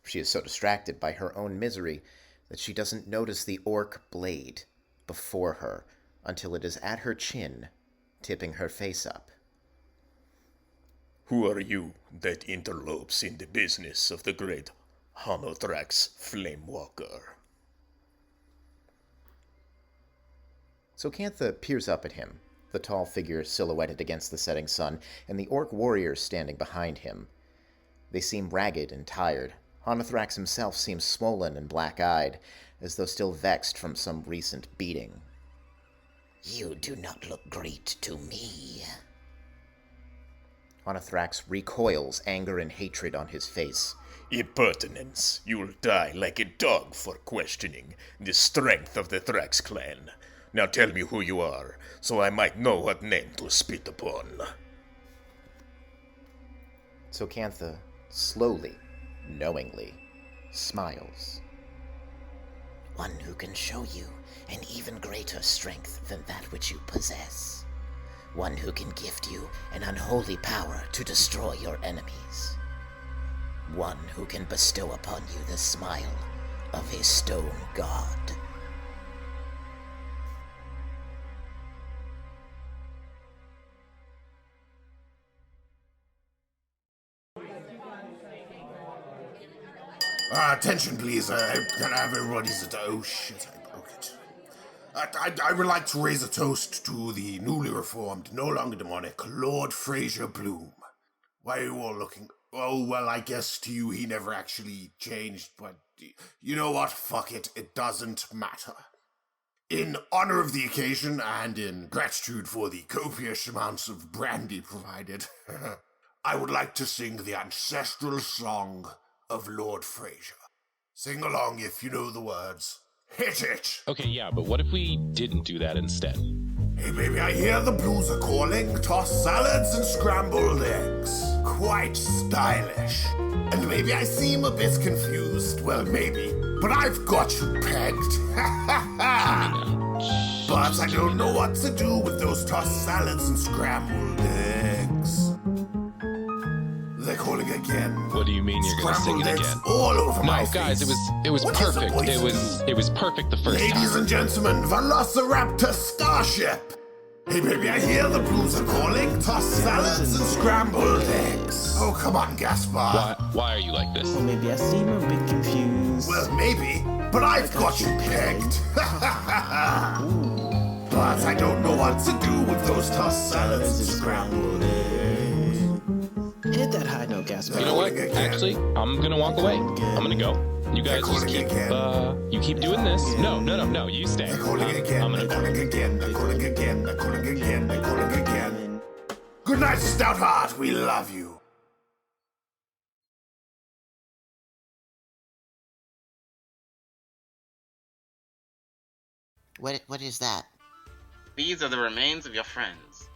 She is so distracted by her own misery that she doesn't notice the orc blade before her until it is at her chin, tipping her face up. Who are you that interlopes in the business of the great Honothrax Flamewalker? Socantha peers up at him, the tall figure silhouetted against the setting sun, and the orc warriors standing behind him. They seem ragged and tired. Honothrax himself seems swollen and black-eyed, as though still vexed from some recent beating. You do not look great to me. Honothrax recoils, anger and hatred on his face. Impertinence! You'll die like a dog for questioning the strength of the Thrax clan. Now tell me who you are, so I might know what name to spit upon. Socantha slowly, knowingly, smiles. One who can show you an even greater strength than that which you possess. One who can gift you an unholy power to destroy your enemies. One who can bestow upon you the smile of a stone god. Attention, please. Can I have everybody's... Oh, shit, I broke it. I would like to raise a toast to the newly reformed, no longer demonic, Lord Fraser Bloom. Why are you all looking... Oh, well, I guess to you he never actually changed, but... You know what? Fuck it. It doesn't matter. In honor of the occasion, and in gratitude for the copious amounts of brandy provided, I would like to sing the ancestral song of Lord Fraser. Sing along if you know the words. Hit it! Okay, yeah, but what if we didn't do that instead? Hey, baby, I hear the blues are calling. Tossed salads and scrambled eggs. Quite stylish. And maybe I seem a bit confused. Well, maybe. But I've got you pegged. Ha ha ha! But I don't know what to do with those tossed salads and scrambled eggs. They're calling again. What do you mean you're gonna sing it again? All over my No, guys, face. it was What is the perfect. point It was perfect the first time. Ladies and gentlemen, Velociraptor Starship. Hey baby, I hear the blues are calling. Tossed salads and scrambled eggs. Oh, come on, Gaspar. Why are you like this? Or maybe I seem a bit confused. Well, maybe, but I've got you pegged. But I don't know what to do with those tossed salads and scrambled eggs. Hit that high note, Gaspar. You know what? Actually, I'm gonna walk away. I'm gonna go. You guys just keep doing this. No, you stay. They're calling again. I'm gonna They're calling again. They're calling again. They're calling again. They're calling again. Good night, Stoutheart. We love you. What is that? These are the remains of your friends.